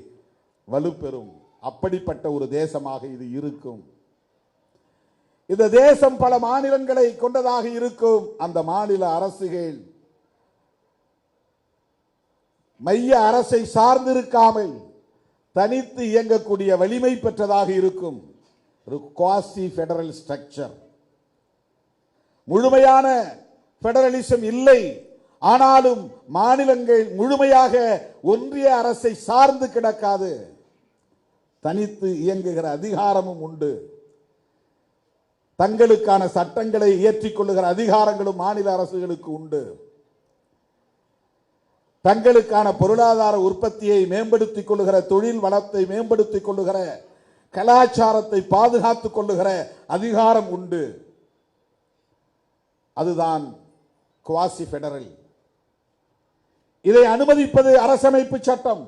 வலுப்பெறும். அப்படிப்பட்ட ஒரு தேசமாக இது இருக்கும். இந்த தேசம் பல மாநிலங்களை கொண்டதாக இருக்கும். அந்த மாநில அரசுகள் மைய அரசை சார்ந்திருக்காமல் தனித்து இயங்கக்கூடிய வலிமை பெற்றதாக இருக்கும். ஒரு குவாசி ஃபெடரல் ஸ்ட்ரக்சர். முழுமையான பெடரலிசம் இல்லை. ஆனாலும் மாநிலங்கள் முழுமையாக ஒன்றிய அரசை சார்ந்து கிடக்காது. தனித்து இயங்குகிற அதிகாரமும் உண்டு. தங்களுக்கான சட்டங்களை இயற்றிக் கொள்ளுகிற அதிகாரங்களும் மாநில அரசுகளுக்கு உண்டு. தங்களுக்கான பொருளாதார உற்பத்தியை மேம்படுத்திக் கொள்ளுகிற, தொழில் வளத்தை மேம்படுத்திக் கொள்ளுகிற, கலாச்சாரத்தை பாதுகாத்துக் கொள்ளுகிற அதிகாரம் உண்டு. அதுதான் குவாசி ஃபெடரல். இதை அனுமதிப்பது அரசமைப்பு சட்டம்.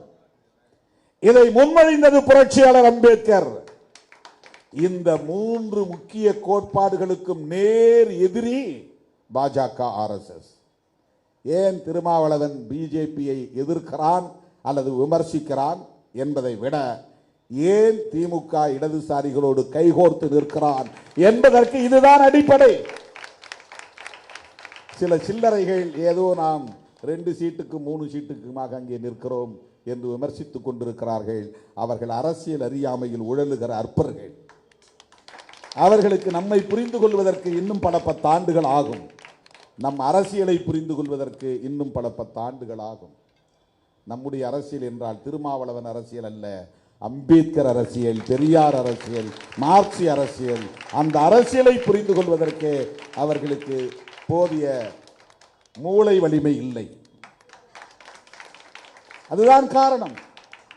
இதை முன்மொழிந்தது புரட்சியாளர் அம்பேத்கர். இந்த மூன்று முக்கிய கோட்பாடுகளுக்கும் நேர் எதிரி பாஜக, ஆர்எஸ்எஸ். ஏன் திருமாவளவன் பிஜேபியை எதிர்க்கிறான் அல்லது விமர்சிக்கிறான் என்பதை விட ஏன் திமுக இடதுசாரிகளோடு கைகோர்த்து நிற்கிறான் என்பதற்கு இதுதான் அடிப்படை. சில சில்லறைகள் ஏதோ நாம் 2 சீட்டுக்கு 3 சீட்டுக்குமாக அங்கே நிற்கிறோம் என்று விமர்சித்துக் கொண்டிருக்கிறார்கள். அவர்கள் அரசியல் அறியாமையில் உழலுகிற அற்பர்கள். அவர்களுக்கு நம்மை புரிந்து கொள்வதற்கு இன்னும் பல 10 ஆண்டுகள் ஆகும். நம் அரசியலை புரிந்து கொள்வதற்கு இன்னும் பல 10 ஆண்டுகள் ஆகும். நம்முடைய அரசியல் என்றால் திருமாவளவன் அரசியல் அல்ல, அம்பேத்கர் அரசியல், பெரியார் அரசியல், மார்க்சிய அரசியல். அந்த அரசியலை புரிந்து கொள்வதற்கு அவர்களுக்கு போதிய மூளை வலிமை இல்லை. அதுதான் காரணம்.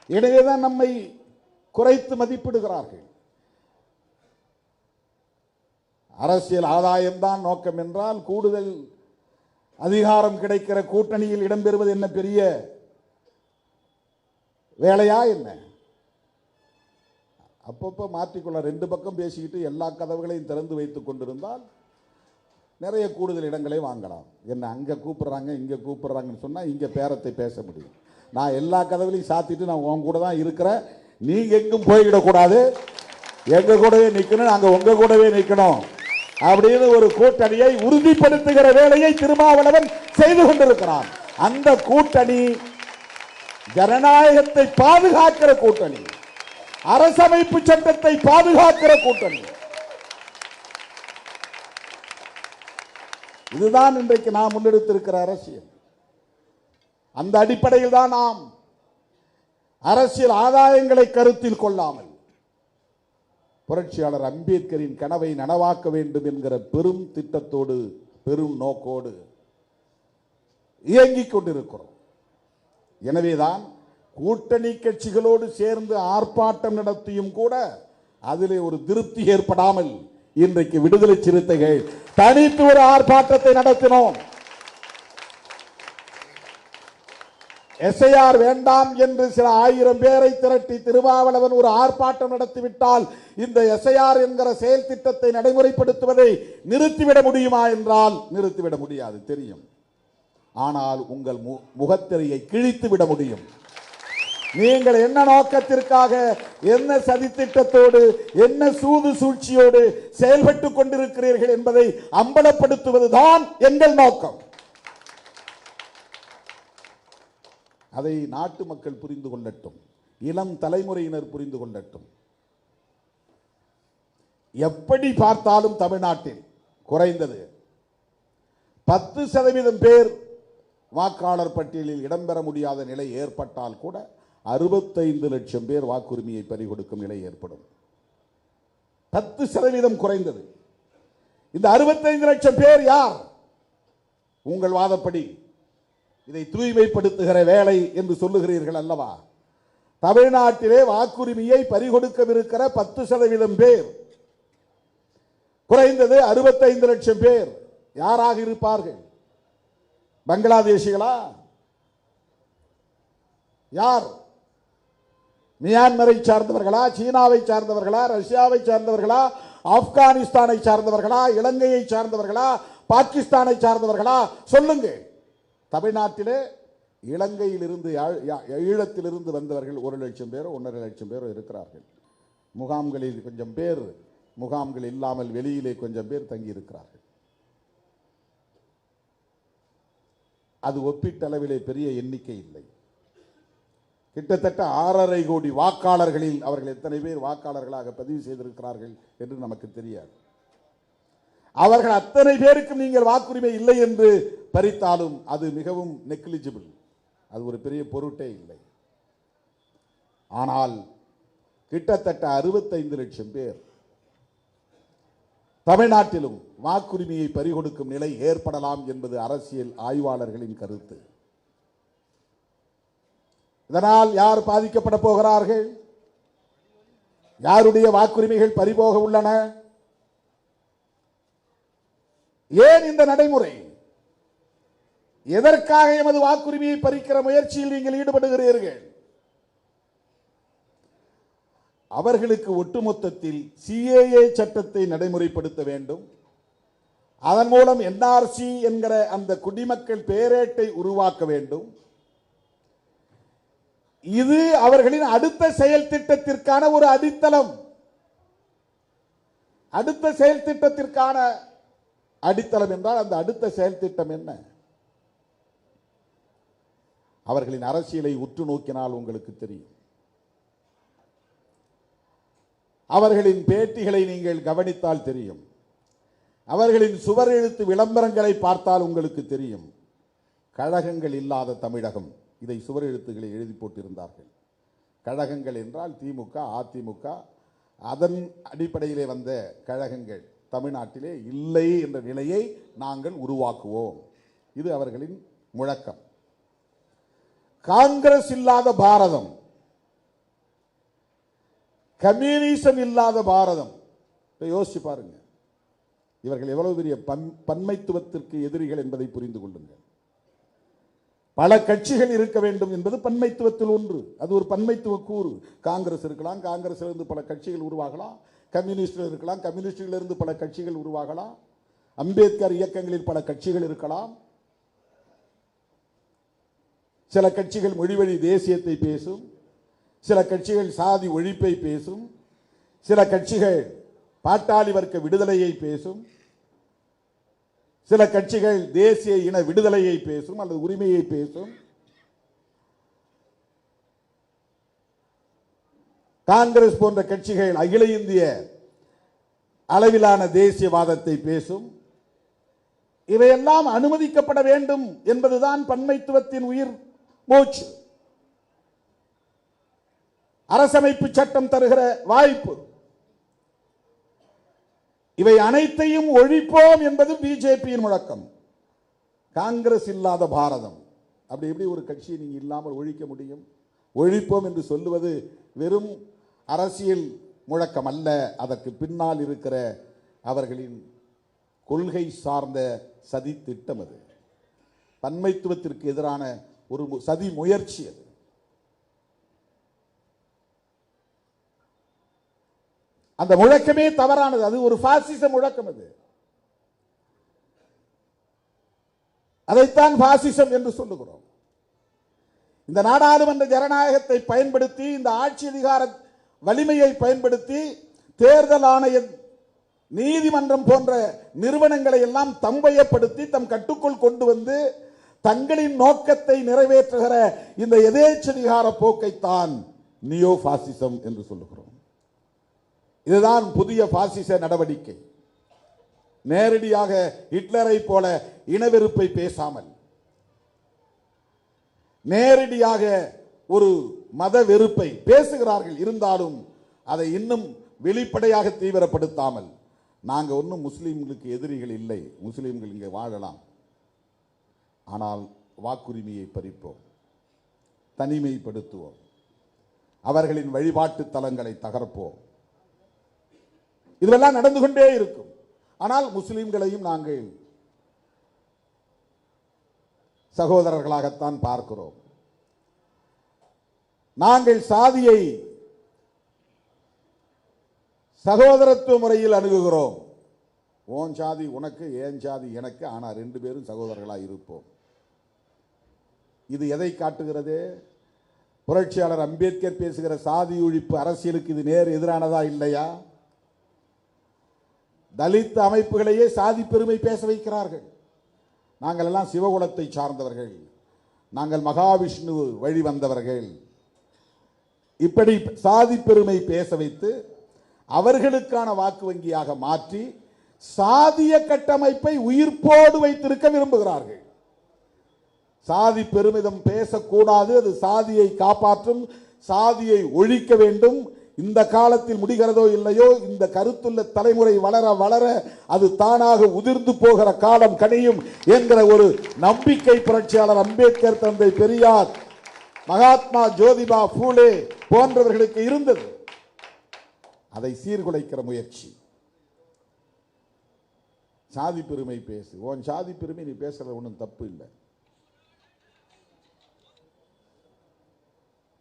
எனவேதான் நம்மை குறைத்து மதிப்பிடுகிறார்கள். அரசியல் ஆதாயம்தான் நோக்கம் என்றால் கூடுதல் அதிகாரம் கிடைக்கிற கூட்டணியில் இடம்பெறுவது என்ன பெரிய வேலையா என்ன? அப்பப்போ மாற்றிக்கொள்ள 2 பக்கம் பேசிக்கிட்டு எல்லா கதவுகளையும் திறந்து வைத்துக் கொண்டிருந்தால் நிறைய கூடுதல் இடங்களை வாங்கலாம். என்ன அங்கே கூப்பிடுறாங்க இங்கே கூப்பிடுறாங்கன்னு சொன்னால் இங்கே பேரத்தை பேச முடியும். நான் எல்லா கதவுலையும் சாத்திட்டு நான் உன் கூட தான் இருக்கிறேன், நீங்க எங்கும் போய்விடக்கூடாது, எங்க கூடவே நிற்கணும், நாங்கள் உங்க கூடவே நிற்கணும் அப்படின்னு ஒரு கூட்டணியை உறுதிப்படுத்துகிற வேலையை திருமாவளவன் செய்து கொண்டிருக்கிறான். அந்த கூட்டணி ஜனநாயகத்தை பாதுகாக்கிற கூட்டணி, அரசமைப்பு சட்டத்தை பாதுகாக்கிற கூட்டணி. இதுதான் இன்றைக்கு நாம் முன்னெடுத்திருக்கிற அரசியல். அந்த அடிப்படையில் தான் நாம் அரசியல் ஆதாயங்களை கருத்தில் கொள்ளாமல் புரட்சியாளர் அம்பேத்கரின் கனவை நனவாக்க வேண்டும் என்கிற பெரும் திட்டத்தோடு பெரும் நோக்கோடு இயங்கிக் கொண்டிருக்கிறோம். எனவேதான் கூட்டணி கட்சிகளோடு சேர்ந்து ஆர்ப்பாட்டம் நடத்தியும் கூட அதிலே ஒரு திருப்தி ஏற்படாமல் இன்றைக்கு விடுதலை சிறுத்தைகள் தனித்து ஒரு ஆர்ப்பாட்டத்தை நடத்தினோம். எஸ்ஐஆர் வேண்டாம் என்று சில 1000 பேரை திரட்டி திருமாவளவன் ஒரு ஆர்ப்பாட்டம் நடத்திவிட்டால் இந்த எஸ்ஐஆர் என்கிற செயல் திட்டத்தை நடைமுறைப்படுத்துவதை நிறுத்திவிட முடியுமா என்றால் நிறுத்திவிட முடியாது, தெரியும். ஆனால் உங்கள் முகத்திரையை கிழித்து விட முடியும். நீங்கள் என்ன நோக்கத்திற்காக, என்ன சதித்திட்டத்தோடு, என்ன சூது சூழ்ச்சியோடு செயல்பட்டுக் கொண்டிருக்கிறீர்கள் என்பதை அம்பலப்படுத்துவதுதான் எங்கள் நோக்கம். அதை நாட்டு மக்கள் புரிந்து கொள்ளட்டும், இளம் தலைமுறையினர் புரிந்து கொள்ளட்டும். எப்படி பார்த்தாலும் தமிழ்நாட்டில் குறைந்தது 10% பேர் வாக்காளர் பட்டியலில் இடம்பெற முடியாத நிலை ஏற்பட்டால் கூட 65 லட்சம் பேர் வாக்குரிமையை பறிகொடுக்கும் நிலை ஏற்படும். 10% குறைந்தது. இந்த 65 லட்சம் பேர் யார்? உங்கள் வாதப்படி இதை தூய்மைப்படுத்துகிற வேலை என்று சொல்லுகிறீர்கள் அல்லவா? தமிழ்நாட்டிலே வாக்குரிமையை பறிகொடுக்கவிருக்கிற 10% பேர், குறைந்தது 65 லட்சம் பேர் யாராக இருப்பார்கள்? பங்களாதேஷிகளா? யார்? மியான்மரை சார்ந்தவர்களா? சீனாவை சார்ந்தவர்களா? ரஷ்யாவை சார்ந்தவர்களா? ஆப்கானிஸ்தானை சார்ந்தவர்களா? இலங்கையை சார்ந்தவர்களா? பாகிஸ்தானை சார்ந்தவர்களா? சொல்லுங்க. தமிழ்நாட்டிலே இலங்கையிலிருந்து ஈழத்திலிருந்து வந்தவர்கள் 1 லட்சம் பேர் 1.5 லட்சம் பேர் இருக்கிறார்கள். முகாம்களில் கொஞ்சம் பேர், முகாம்கள் இல்லாமல் வெளியிலே கொஞ்சம் பேர் தங்கி இருக்கிறார்கள். அது ஒப்பீட்டளவிலே பெரிய எண்ணிக்கை இல்லை. கிட்டத்தட்ட 6.5 கோடி வாக்காளர்களில் அவர்கள் எத்தனை பேர் வாக்காளர்களாக பதிவு செய்திருக்கிறார்கள் என்று நமக்கு தெரியாது. அவர்கள் அத்தனை பேருக்கும் நீங்கள் வாக்குரிமை இல்லை என்று பறித்தாலும் அது மிகவும் நெக்லிஜிபிள், அது ஒரு பெரிய பொருட்டே இல்லை. ஆனால் கிட்டத்தட்ட 65 லட்சம் பேர் தமிழ்நாட்டிலும் வாக்குரிமையை பறிகொடுக்கும் நிலை ஏற்படலாம் என்பது அரசியல் ஆய்வாளர்களின் கருத்து. இதனால் யார் பாதிக்கப்பட போகிறார்கள்? யாருடைய வாக்குரிமைகள் பறிபோக உள்ளன? ஏன் இந்த நடைமுறை? எதற்காக எமது வாக்குரிமையை பறிக்கிற முயற்சியில் நீங்கள் ஈடுபடுகிறீர்கள்? அவர்களுக்கு ஒட்டுமொத்தத்தில் சிஏஏ சட்டத்தை நடைமுறைப்படுத்த வேண்டும். அதன் மூலம் என்ஆர்சி என்கிற அந்த குடிமக்கள் பேரேட்டை உருவாக்க வேண்டும். இது அவர்களின் அடுத்த செயல் திட்டத்திற்கான ஒரு அடித்தளம். அடுத்த செயல் திட்டத்திற்கான அடித்தளம் என்றால் அந்த அடுத்த செயல் திட்டம் என்ன? அவர்களின் அரசியலை உற்று நோக்கினால் உங்களுக்கு தெரியும். அவர்களின் பேட்டிகளை நீங்கள் கவனித்தால் தெரியும். அவர்களின் சுவர் எழுத்து விளம்பரங்களை பார்த்தால் உங்களுக்கு தெரியும். கழகங்கள் இல்லாத தமிழகம், இதை சுவர் எழுத்துக்களை எழுதி போட்டிருந்தார்கள். கழகங்கள் என்றால் திமுக, அதிமுக, அதன் அடிப்படையிலே வந்த கழகங்கள் தமிழ்நாட்டிலே இல்லை என்ற நிலையை நாங்கள் உருவாக்குவோம். இது அவர்களின் முழக்கம். காங்கிரஸ் இல்லாத பாரதம், கம்யூனிசம் இல்லாத பாரதம். யோசிச்சு பாருங்க, இவர்கள் எவ்வளவு பெரிய பன்மைத்துவத்திற்கு எதிரிகள் என்பதை புரிந்து கொள்ளுங்கள். பல கட்சிகள் இருக்க வேண்டும் என்பது பன்மைத்துவத்தில் ஒன்று. அது ஒரு பன்மைத்துவ கூறு. காங்கிரஸ் இருக்கலாம், காங்கிரஸ்ல இருந்து பல கட்சிகள் உருவாகலாம். கம்யூனிஸ்ட் இருக்கலாம், கம்யூனிஸ்டில் இருந்து பல கட்சிகள் உருவாகலாம். அம்பேத்கர் இயக்கங்களில் பல கட்சிகள் இருக்கலாம். சில கட்சிகள் மொழிவழி தேசியத்தை பேசும், சில கட்சிகள் சாதி ஒழிப்பை பேசும், சில கட்சிகள் பாட்டாளி வர்க்க விடுதலையை பேசும், சில கட்சிகள் தேசிய இன விடுதலையை பேசும் அல்லது உரிமையை பேசும். காங்கிரஸ் போன்ற கட்சிகள் அகில இந்திய அளவிலான தேசியவாதத்தை பேசும். இவையெல்லாம் அனுமதிக்கப்பட வேண்டும் என்பதுதான் பன்மைத்துவத்தின் உயிர் மூச்சு. அரசமைப்பு சட்டம் தருகிற வாய்ப்பு. இவை அனைத்தையும் ஒழிப்போம் என்பது பிஜேபியின் முழக்கம். காங்கிரஸ் இல்லாத பாரதம், அப்படி எப்படி ஒரு கட்சியை நீங்க இல்லாமல் ஒழிக்க முடியும்? ஒழிப்போம் என்று சொல்லுவது வெறும் அரசியல் முழக்கம் அல்ல, அதற்கு பின்னால் இருக்கிற அவர்களின் கொள்கை சார்ந்த சதி திட்டம். அது பன்மைத்துவத்திற்கு எதிரான ஒரு சதி முயற்சி. அது அந்த முழக்கமே தவறானது. அது ஒரு பாசிச முழக்கம். அது அதைத்தான் பாசிசம் என்று சொல்லுகிறோம். இந்த நாடாளுமன்ற ஜனநாயகத்தை பயன்படுத்தி, இந்த ஆட்சி அதிகார வலிமையை பயன்படுத்தி, தேர்தல் ஆணையம், நீதிமன்றம் போன்ற நிறுவனங்களை எல்லாம் தம்பயப்படுத்தி தம் கட்டுக்குள் கொண்டு வந்து தங்களின் நோக்கத்தை நிறைவேற்றுகிற இந்த எதேச்சதிகார போக்கைத்தான் நியோ பாசிசம் என்று சொல்லுகிறோம். இதுதான் புதிய பாசிச நடவடிக்கை. நேரடியாக ஹிட்லரை போல இனவெறுப்பை பேசாமல், நேரடியாக ஒரு மத வெறுப்பை பேசுகிறார்கள். இருந்தாலும் அதை இன்னும் வெளிப்படையாக தீவிரப்படுத்தாமல், நாங்கள் ஒன்றும் முஸ்லீம்களுக்கு எதிரிகள் இல்லை, முஸ்லீம்கள் இங்கே வாழலாம். ஆனால் வாக்குரிமையை பறிப்போம், தனிமைப்படுத்துவோம், அவர்களின் வழிபாட்டு தலங்களை தகர்ப்போம். இதெல்லாம் நடந்து கொண்டே இருக்கும். ஆனால் முஸ்லிம்களையும் நாங்கள் சகோதரர்களாகத்தான் பார்க்கிறோம். நாங்கள் சாதியை சகோதரத்துவ முறையில் அணுகுகிறோம். ஓன் சாதி உனக்கு, ஏன் சாதி எனக்கு, ஆனால் 2 பேரும் சகோதரர்களாக இருப்போம். இது எதை காட்டுகிறது? புரட்சியாளர் அம்பேத்கர் பேசுகிற சாதி ஒழிப்பு அரசியலுக்கு இது நேர் எதிரானதா இல்லையா? தலித் அமைப்புகளையே சாதி பெருமை பேச வைக்கிறார்கள். நாங்கள் எல்லாம் சிவகுலத்தை சார்ந்தவர்கள், நாங்கள் மகாவிஷ்ணு வழி வந்தவர்கள், இப்படி சாதி பெருமை பேச வைத்து அவர்களுக்கான வாக்கு வங்கியாக மாற்றி சாதிய கட்டமைப்பை உயிர்ப்போடு வைத்திருக்க விரும்புகிறார்கள். சாதி பெருமிதம் பேசக்கூடாது, அது சாதியை காப்பாற்றும், சாதியை ஒழிக்க வேண்டும். இந்த காலத்தில் முடிகிறதோ இல்லையோ, இந்த கருத்துள்ள தலைமுறை வளர வளர அது தானாக உதிர்ந்து போகிற காலம் கனியும் என்கிற ஒரு நம்பிக்கை புரட்சியாளர் அம்பேத்கர், தந்தை பெரியார், மகாத்மா ஜோதிபா பூலே போன்றவர்களுக்கு இருந்தது. அதை சீர்குலைக்கிற முயற்சி. சாதி பெருமை பேசு, உன் சாதி பெருமை நீ பேசுறது ஒன்றும் தப்பு இல்லை.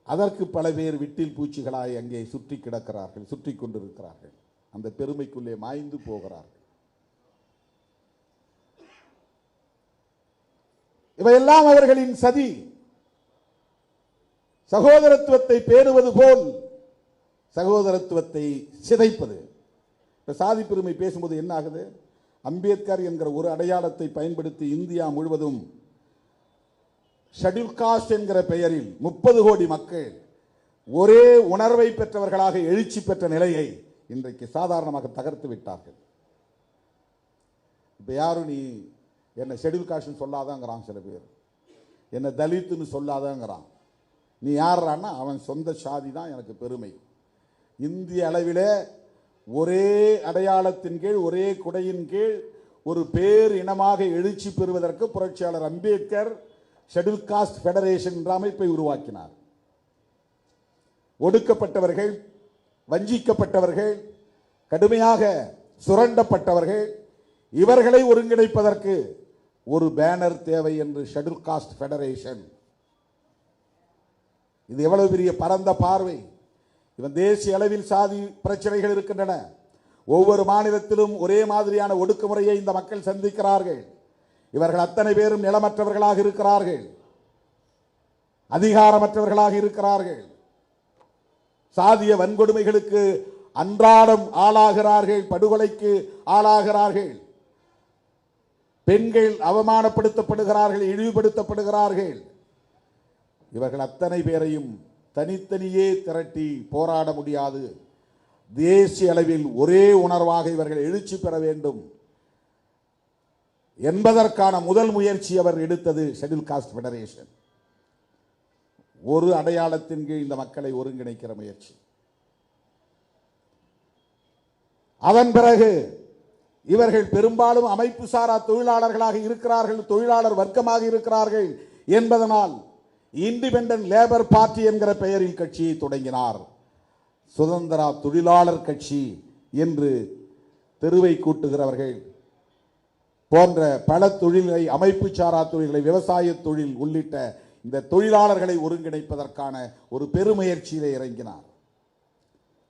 அதற்கு பல பேர் விட்டில் பூச்சிகளாய் அங்கே சுற்றி கிடக்கிறார்கள், சுற்றி கொண்டிருக்கிறார்கள், அந்த பெருமைக்குள்ளே மாய்ந்து போகிறார்கள். இவையெல்லாம் அவர்களின் சதி. சகோதரத்துவத்தை பேணுவது போல் சகோதரத்துவத்தை சிதைப்பது. சாதி பெருமை பேசும்போது என்ன ஆகுது? அம்பேத்கர் என்கிற ஒரு அடையாளத்தை பயன்படுத்தி இந்தியா முழுவதும் ஷெட்யூல் காஸ்ட் என்கிற பெயரில் 30 கோடி மக்கள் ஒரே உணர்வை பெற்றவர்களாக எழுச்சி பெற்ற நிலையை இன்றைக்கு சாதாரணமாக தகர்த்து விட்டார்கள். இப்ப யாரும் நீ என்ன ஷெட்யூல் காஸ்ட் சொல்லாதாங்கிறான், சில பேர் என்ன தலித்துன்னு சொல்லாதாங்கிறான். நீ யாரான்னா அவன் சொந்த சாதி தான் எனக்கு பெருமை. இந்திய அளவிலே ஒரே அடையாளத்தின் கீழ், ஒரே குடையின் கீழ் ஒரு பேர் இனமாக எழுச்சி பெறுவதற்கு புரட்சியாளர் அம்பேத்கர் ஷெட்யூல் காஸ்ட் ஃபெடரேஷன் என்ற அமைப்பை உருவாக்கினார். ஒடுக்கப்பட்டவர்கள், வஞ்சிக்கப்பட்டவர்கள், கடுமையாக சுரண்டப்பட்டவர்கள், இவர்களை ஒருங்கிணைப்பதற்கு ஒரு பேனர் தேவை என்று ஷெட்யூல் காஸ்ட் ஃபெடரேஷன். இது எவ்வளவு பெரிய பரந்த பார்வை! இவன் தேசிய அளவில் சாதி பிரச்சனைகள் இருக்கின்றன. ஒவ்வொரு மாநிலத்திலும் ஒரே மாதிரியான ஒடுக்குமுறையை இந்த மக்கள் சந்திக்கிறார்கள். இவர்கள் அத்தனை பேரும் நிலமற்றவர்களாக இருக்கிறார்கள், அதிகாரமற்றவர்களாக இருக்கிறார்கள், சாதிய வன்கொடுமைகளுக்கு அன்றாடம் ஆளாகிறார்கள், படுகொலைக்கு ஆளாகிறார்கள், பெண்கள் அவமானப்படுத்தப்படுகிறார்கள், இழிவுபடுத்தப்படுகிறார்கள். இவர்கள் அத்தனை பேரையும் தனித்தனியே திரட்டி போராட முடியாது. தேசிய அளவில் ஒரே உணர்வாக இவர்கள் எழுச்சி பெற வேண்டும் என்பதற்கான முதல் முயற்சி அவர் எடுத்தது ஷெட்யூல் காஸ்ட் ஃபெடரேஷன். ஒரு அடையாளத்தின் கீழ் இந்த மக்களை ஒருங்கிணைக்கிற முயற்சி. அதன் பிறகு இவர்கள் பெரும்பாலும் அமைப்பு சாரா தொழிலாளர்களாக இருக்கிறார்கள், தொழிலாளர் வர்க்கமாக இருக்கிறார்கள் என்பதனால் இண்டிபெண்டன்ட் லேபர் பார்ட்டி என்கிற பெயரில் கட்சியை தொடங்கினார். சுதந்திர தொழிலாளர் கட்சி என்று தெருவை கூட்டுகிறவர்கள் போன்ற பல தொழில்களை, அமைப்பு சாரா தொழில்களை, விவசாய தொழில் உள்ளிட்ட இந்த தொழிலாளர்களை ஒருங்கிணைப்பதற்கான ஒரு பெருமுயற்சியிலே இறங்கினார்.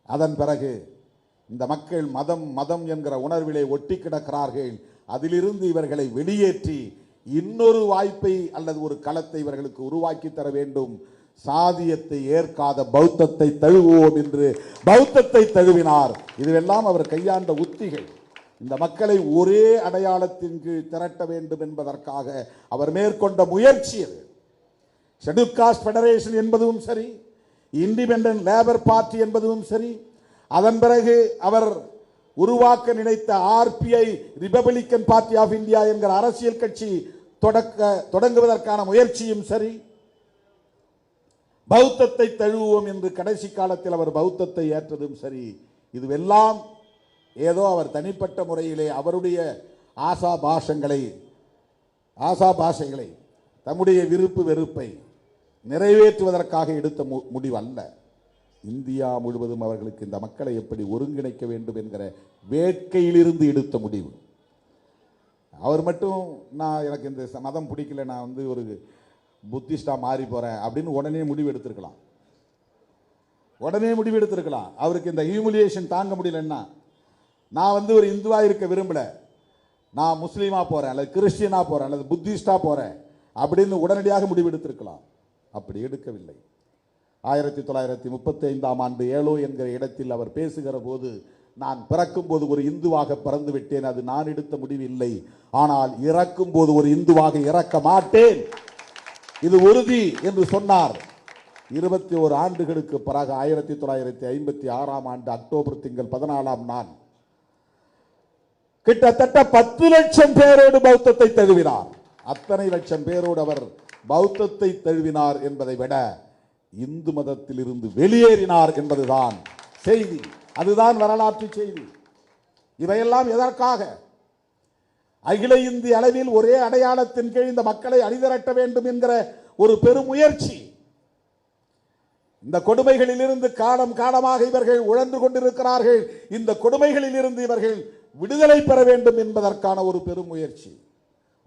அதன் பிறகு இந்த மக்கள் மதம் மதம் என்கிற உணர்விலே ஒட்டி கிடக்கிறார்கள். அதிலிருந்து இவர்களை வெளியேற்றி இன்னொரு வாய்ப்பை அல்லது ஒரு களத்தை இவர்களுக்கு உருவாக்கி தர வேண்டும். சாதியத்தை ஏற்காத பௌத்தத்தை தழுவுவோம் என்று பௌத்தத்தை தழுவினார். இதுவெல்லாம் அவர் கையாண்ட உத்திகள். இந்த மக்களை ஒரே அடையாளத்தின் கீழ் திரட்ட வேண்டும் என்பதற்காக அவர் மேற்கொண்ட முயற்சி அது. ஷெட்யூல் காஸ்ட் ஃபெடரேஷன் என்பதும் சரி, இண்டிபெண்டன்ட் லேபர் பார்ட்டி என்பதும் சரி, அதன் பிறகு அவர் உருவாக்க நினைத்த RPI, Republican Party of India என்கிற அரசியல் கட்சி தொடங்குவதற்கான முயற்சியும் சரி, பௌத்தத்தை தழுவுவோம் என்று கடைசி காலத்தில் அவர் பௌத்தத்தை ஏற்றதும் சரி, இதுவெல்லாம் ஏதோ அவர் தனிப்பட்ட முறையிலே அவருடைய ஆசாபாசங்களை தம்முடைய விருப்பு வெறுப்பை நிறைவேற்றுவதற்காக எடுத்த முடிவு அல்ல. இந்தியா முழுவதும் அவர்களுக்கு இந்த மக்களை எப்படி ஒருங்கிணைக்க வேண்டும் என்கிற வேட்கையிலிருந்து எடுத்த முடிவு. அவர் மட்டும் எனக்கு இந்த மதம் பிடிக்கல, நான் ஒரு புத்திஸ்டா மாறி போறேன் அப்படின்னு உடனே முடிவு எடுத்திருக்கலாம். அவருக்கு இந்த ஹியூமிலியேஷன் தாங்க முடியலன்னா, நான் ஒரு இந்துவா இருக்க விரும்பல, நான் முஸ்லீமா போறேன் அல்லது கிறிஸ்டியனா போறேன் அல்லது புத்திஸ்டா போறேன் அப்படின்னு உடனடியாக முடிவு எடுத்திருக்கலாம். அப்படி எடுக்கவில்லை. 1935ஆம் ஆண்டு ஏலோ என்கிற இடத்தில் அவர் பேசுகிற போது, நான் பிறக்கும் போது ஒரு இந்துவாக பிறந்து விட்டேன், அது நான் எடுத்த முடிவு இல்லை, ஆனால் இறக்கும் போது ஒரு இந்துவாக இறக்க மாட்டேன், இது உறுதி என்று சொன்னார். 21 ஆண்டுகளுக்கு பிறகு 1956ஆம் ஆண்டு அக்டோபர் திங்கள் 14ஆம் நாள் கிட்டத்தட்ட 10 லட்சம் பேரோடு பௌத்தத்தை தழுவினார். அத்தனை லட்சம் பேரோடு அவர் பௌத்தத்தை தழுவினார் என்பதை விட இந்து மதத்தில் இருந்து வெளியேறினார் என்பதுதான் செய்தி. அதுதான் வரலாற்று செய்தி. இவையெல்லாம் எதற்காக? அகில இந்திய அளவில் ஒரே அடையாளத்தின் கீழ் இந்த மக்களை அணிதிரட்ட வேண்டும் என்கிற ஒரு பெரும் முயற்சி. இந்த கொடுமைகளில் இருந்து காலம் காலமாக இவர்கள் உழன்று கொண்டிருக்கிறார்கள். இந்த கொடுமைகளில் இருந்து இவர்கள் விடுதலை பெற வேண்டும் என்பதற்கான ஒரு பெரும் முயற்சி.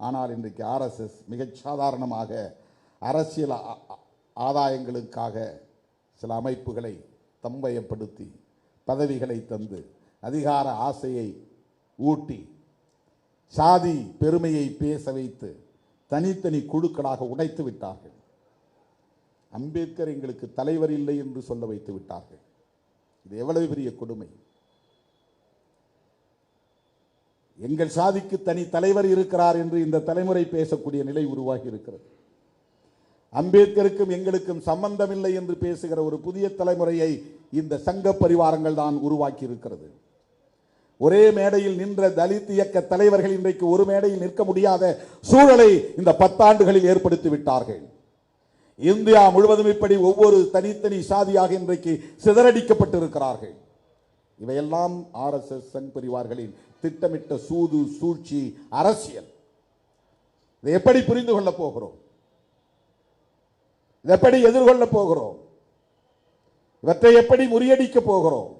ஆனால் இன்றைக்கு RSS மிகச் சாதாரணமாக அரசியல் ஆதாயங்களுக்காக சில அமைப்புகளை தம்பயப்படுத்தி பதவிகளை தந்து அதிகார ஆசையை ஊட்டி சாதி பெருமையை பேச வைத்து தனித்தனி குழுக்களாக உடைத்து விட்டார்கள். அம்பேத்கர் எங்களுக்கு தலைவர் இல்லை என்று சொல்ல வைத்து விட்டார்கள். இது எவ்வளவு பெரிய கொடுமை! எங்கள் சாதிக்கு தனி தலைவர் இருக்கிறார் என்று இந்த தலைமுறை பேசக்கூடிய நிலை உருவாகி இருக்கிறது. அம்பேத்கருக்கும் எங்களுக்கும் சம்பந்தமில்லை என்று பேசுகிற ஒரு புதிய தலைமுறையை இந்த சங்க பரிவாரங்கள் தான் உருவாக்கி இருக்கிறது. ஒரே மேடையில் நின்ற தலித் இயக்க தலைவர்கள் இன்றைக்கு ஒரு மேடையில் நிற்க முடியாத சூழலை இந்த 10 ஆண்டுகளில் ஏற்படுத்தி விட்டார்கள். இந்தியா முழுவதும் இப்படி ஒவ்வொரு தனித்தனி சாதியாக இன்றைக்கு சிதறடிக்கப்பட்டிருக்கிறார்கள். இவையெல்லாம் RSS சங் பரிவார்களின் திட்டமிட்ட சூது சூழ்ச்சி அரசியல். இதை எப்படி புரிந்து கொள்ள போகிறோம்? இதை எப்படி எதிர்கொள்ள போகிறோம்? இவற்றை எப்படி முறியடிக்க போகிறோம்?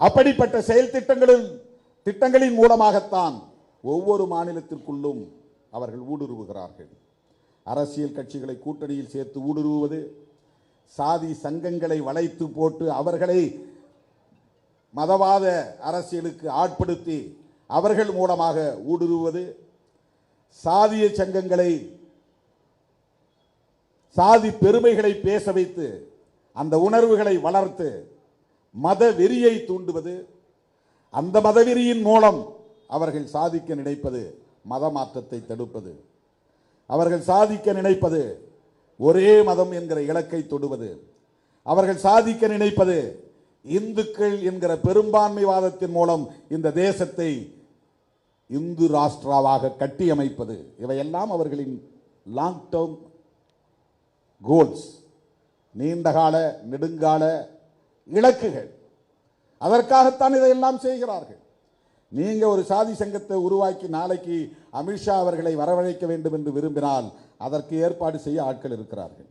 அப்படிப்பட்ட செயல் திட்டங்களின் மூலமாகத்தான் ஒவ்வொரு மாநிலத்திற்குள்ளும் அவர்கள் ஊடுருவுகிறார்கள். அரசியல் கட்சிகளை கூட்டணியில் சேர்த்து ஊடுருவுவது, சாதி சங்கங்களை வளைத்து போட்டு அவர்களை மதவாத அரசியலுக்கு ஆட்படுத்தி அவர்கள் மூலமாக ஊடுருவுவது, சாதிய சங்கங்களை சாதி பெருமைகளை பேச வைத்து அந்த உணர்வுகளை வளர்த்து மத வெறியை தூண்டுவது, அந்த மதவெறியின் மூலம் அவர்கள் சாதிக்க நினைப்பது மத மாற்றத்தை தடுப்பது, அவர்கள் சாதிக்க நினைப்பது ஒரே மதம் என்கிற இலக்கை தொடுவது, அவர்கள் சாதிக்க நினைப்பது இந்துக்கள் என்கிற பெரும்பான்மைவாதத்தின் மூலம் இந்த தேசத்தை இந்து ராஷ்டிராவாக கட்டியமைப்பது. இவையெல்லாம் அவர்களின் லாங் டேர்ம் கோல்ஸ், நீண்டகால நெடுங்கால இலக்குகள். அதற்காகத்தான் இதையெல்லாம் செய்கிறார்கள். நீங்க ஒரு சாதி சங்கத்தை உருவாக்கி நாளைக்கு அமித்ஷா அவர்களை வரவழைக்க வேண்டும் என்று விரும்பினால் அதற்கு ஏற்பாடு செய்ய ஆட்கள் இருக்கிறார்கள்.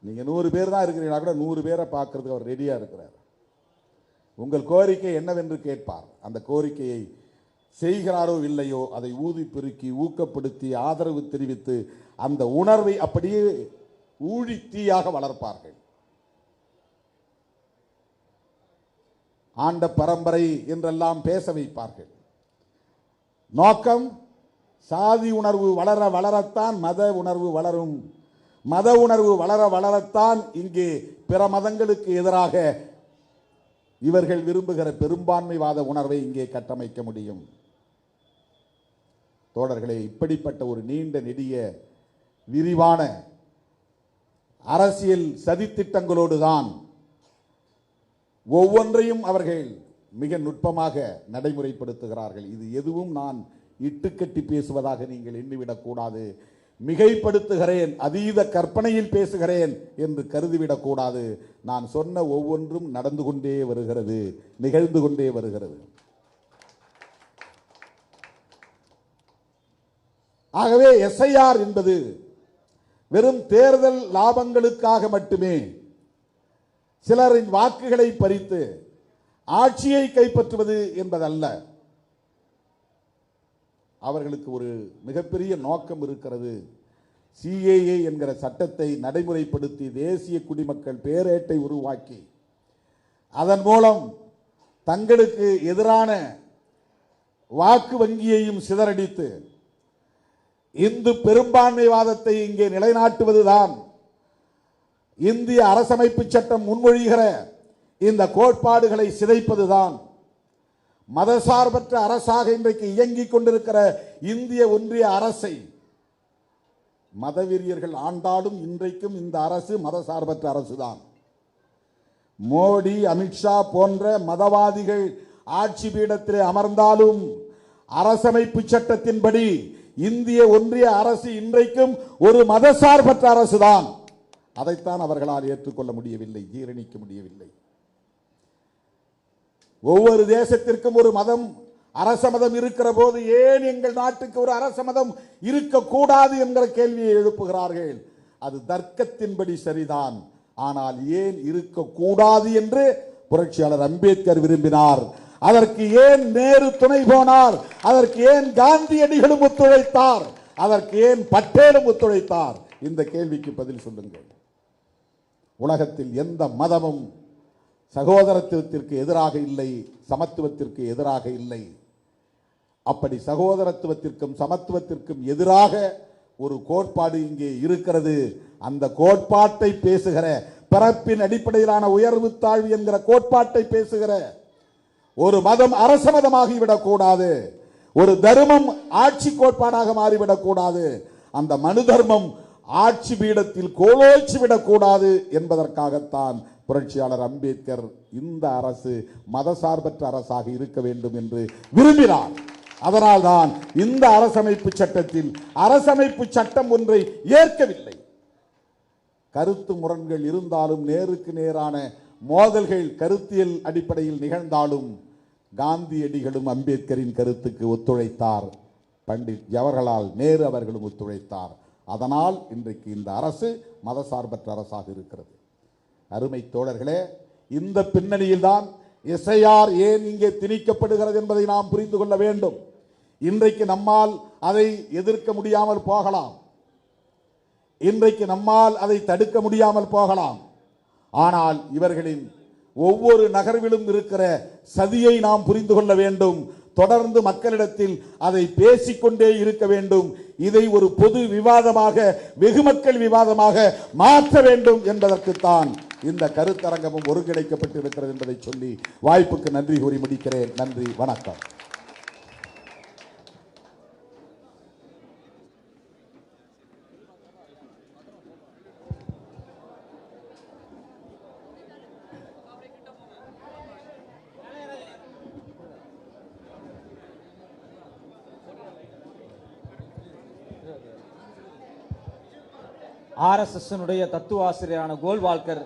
நீங்க 100 பேர் தான் இருக்கிறீங்களா கூட 100 பேரை பார்க்கறதுக்கு அவர் ரெடியா இருக்கிறார். உங்கள் கோரிக்கை என்னவென்று கேட்பார். அந்த கோரிக்கையை செய்கிறாரோ இல்லையோ அதை ஊதி பெருக்கி ஊக்கப்படுத்தி ஆதரவு தெரிவித்து அந்த உணர்வை அப்படியே ஊழி தீயாக வளர்ப்பார்கள். ஆண்ட பரம்பரை என்றெல்லாம் பேச வைப்பார்கள். நோக்கம் சாதி உணர்வு வளர வளரத்தான் மத உணர்வு வளரும். மத உணர்வு வளர வளரத்தான் இங்கே பிற மதங்களுக்கு எதிராக இவர்கள் விரும்புகிற பெரும்பான்மைவாத உணர்வை இங்கே கட்டமைக்க முடியும். தோழர்களே, இப்படிப்பட்ட ஒரு நீண்ட நெடிய விரிவான அரசியல் சதித்திட்டங்களோடு தான் ஒவ்வொன்றையும் அவர்கள் மிக நுட்பமாக நடைமுறைப்படுத்துகிறார்கள். இது எதுவும் நான் இட்டுக்கட்டி பேசுவதாக நீங்கள் எண்ணிவிடக் கூடாது. மிகைப்படுத்துகிறேன், அதீத கற்பனையில் பேசுகிறேன் என்று கருதிவிடக் கூடாது. நான் சொன்ன ஒவ்வொன்றும் நடந்து கொண்டே வருகிறது, நிகழ்ந்து கொண்டே வருகிறது. ஆகவே எஸ்ஐஆர் என்பது வெறும் தேர்தல் லாபங்களுக்காக மட்டுமே சிலரின் வாக்குகளை பறித்து ஆட்சியை கைப்பற்றுவது என்பதல்ல. அவர்களுக்கு ஒரு மிகப்பெரிய நோக்கம் இருக்கிறது. சிஏஏ என்கிற சட்டத்தை நடைமுறைப்படுத்தி தேசிய குடிமக்கள் பேரேட்டை உருவாக்கி அதன் மூலம் தங்களுக்கு எதிரான வாக்கு வங்கியையும் சிதறடித்து இந்து பெரும்பான்மைவாதத்தை இங்கே நிலைநாட்டுவதுதான் இந்திய அரசமைப்பு சட்டம் முன்மொழிகிற இந்த கோட்பாடுகளை சிதைப்பதுதான் மதசார்பற்ற அரசாக இன்றைக்கு இயங்கிக் கொண்டிருக்கிற இந்திய ஒன்றிய அரசை மதவெறியர்கள் ஆண்டாலும் இன்றைக்கும் இந்த அரசு மதசார்பற்ற அரசுதான். மோடி, அமித்ஷா போன்ற மதவாதிகள் ஆட்சி பீடத்திலே அமர்ந்தாலும் அரசமைப்பு சட்டத்தின்படி இந்திய ஒன்றிய அரசு இன்றைக்கும் ஒரு மதசார்பற்ற அரசுதான். அதைத்தான் அவர்களால் ஏற்றுக்கொள்ள முடியவில்லை, ஜீரணிக்க முடியவில்லை. ஒவ்வொரு தேசத்திற்கும் ஒரு மதம், அரச மதம் இருக்கிற போது ஏன் எங்கள் நாட்டுக்கு ஒரு அரச மதம் இருக்கக்கூடாது என்கிற கேள்வியை எழுப்புகிறார்கள். அது தர்க்கத்தின்படி சரிதான். ஆனால் ஏன் இருக்கக்கூடாது என்று புரட்சியாளர் அம்பேத்கர் விரும்பினார். அதற்கு ஏன் நேரு துணை போனார்? அதற்கு ஏன் காந்தியடிகளும் ஒத்துழைத்தார்? அதற்கு ஏன் பட்டேலும் ஒத்துழைத்தார்? இந்த கேள்விக்கு பதில் சொல்லுங்கள். உலகத்தில் எந்த மதமும் சகோதரத்துவத்திற்கு எதிராக இல்லை, சமத்துவத்திற்கு எதிராக இல்லை. அப்படி சகோதரத்துவத்திற்கும் சமத்துவத்திற்கும் எதிராக ஒரு கோட்பாடு இங்கே இருக்கிறது. அந்த கோட்பாட்டை பேசுகிற, பிறப்பின் அடிப்படையிலான உயர்வு தாழ்வு என்கிற கோட்பாட்டை பேசுகிற ஒரு மதம் அரச மதமாகிவிடக் கூடாது. ஒரு தர்மம் ஆட்சி கோட்பாடாக மாறிவிடக் கூடாது. அந்த மனு தர்மம் ஆட்சி பீடத்தில் கோலோச்சி விடக்கூடாது என்பதற்காகத்தான் புரட்சியாளர் அம்பேத்கர் இந்த அரசு மதசார்பற்ற அரசாக இருக்க வேண்டும் என்று விரும்பினார். அதனால்தான் இந்த அரசமைப்பு சட்டத்தில் அரசமைப்பு சட்டம் ஒன்றை ஏற்கவில்லை. கருத்து முரண்கள் இருந்தாலும், நேருக்கு நேரான மோதல்கள் கருத்தியல் அடிப்படையில் நிகழ்ந்தாலும் காந்தியடிகளும் அம்பேத்கரின் கருத்துக்கு ஒத்துழைத்தார். பண்டிட் ஜவஹர்லால் நேரு அவர்களும் ஒத்துழைத்தார். அதனால் இன்றைக்கு இந்த அரசு மதசார்பற்ற அரசாக இருக்கிறது. அருமை தோழர்களே, இந்த பின்னணியில் தான் எஸ்ஐஆர் ஏன் இங்கே திணிக்கப்படுகிறது என்பதை நாம் புரிந்து கொள்ள வேண்டும். இன்றைக்கு நம்மால் அதை எதிர்க்க முடியாமல் போகலாம், இன்றைக்கு நம்மால் அதை தடுக்க முடியாமல் போகலாம். ஆனால் இவர்களின் ஒவ்வொரு நகர்விலும் இருக்கிற சதியை நாம் புரிந்து கொள்ள வேண்டும். தொடர்ந்து மக்களிடத்தில் அதை பேசிக்கொண்டே இருக்க வேண்டும். இதை ஒரு பொது விவாதமாக, வெகுமக்கள் விவாதமாக மாற்ற வேண்டும் என்பதற்குத்தான் இந்த கருத்தரங்கமும் ஒருங்கிணைக்கப்பட்டிருக்கிறது என்பதை சொல்லி வாய்ப்புக்கு நன்றி கூறி முடிக்கிறேன். நன்றி, வணக்கம். RSS தத்துவ ஆசிரியரான கோல்வால்கர்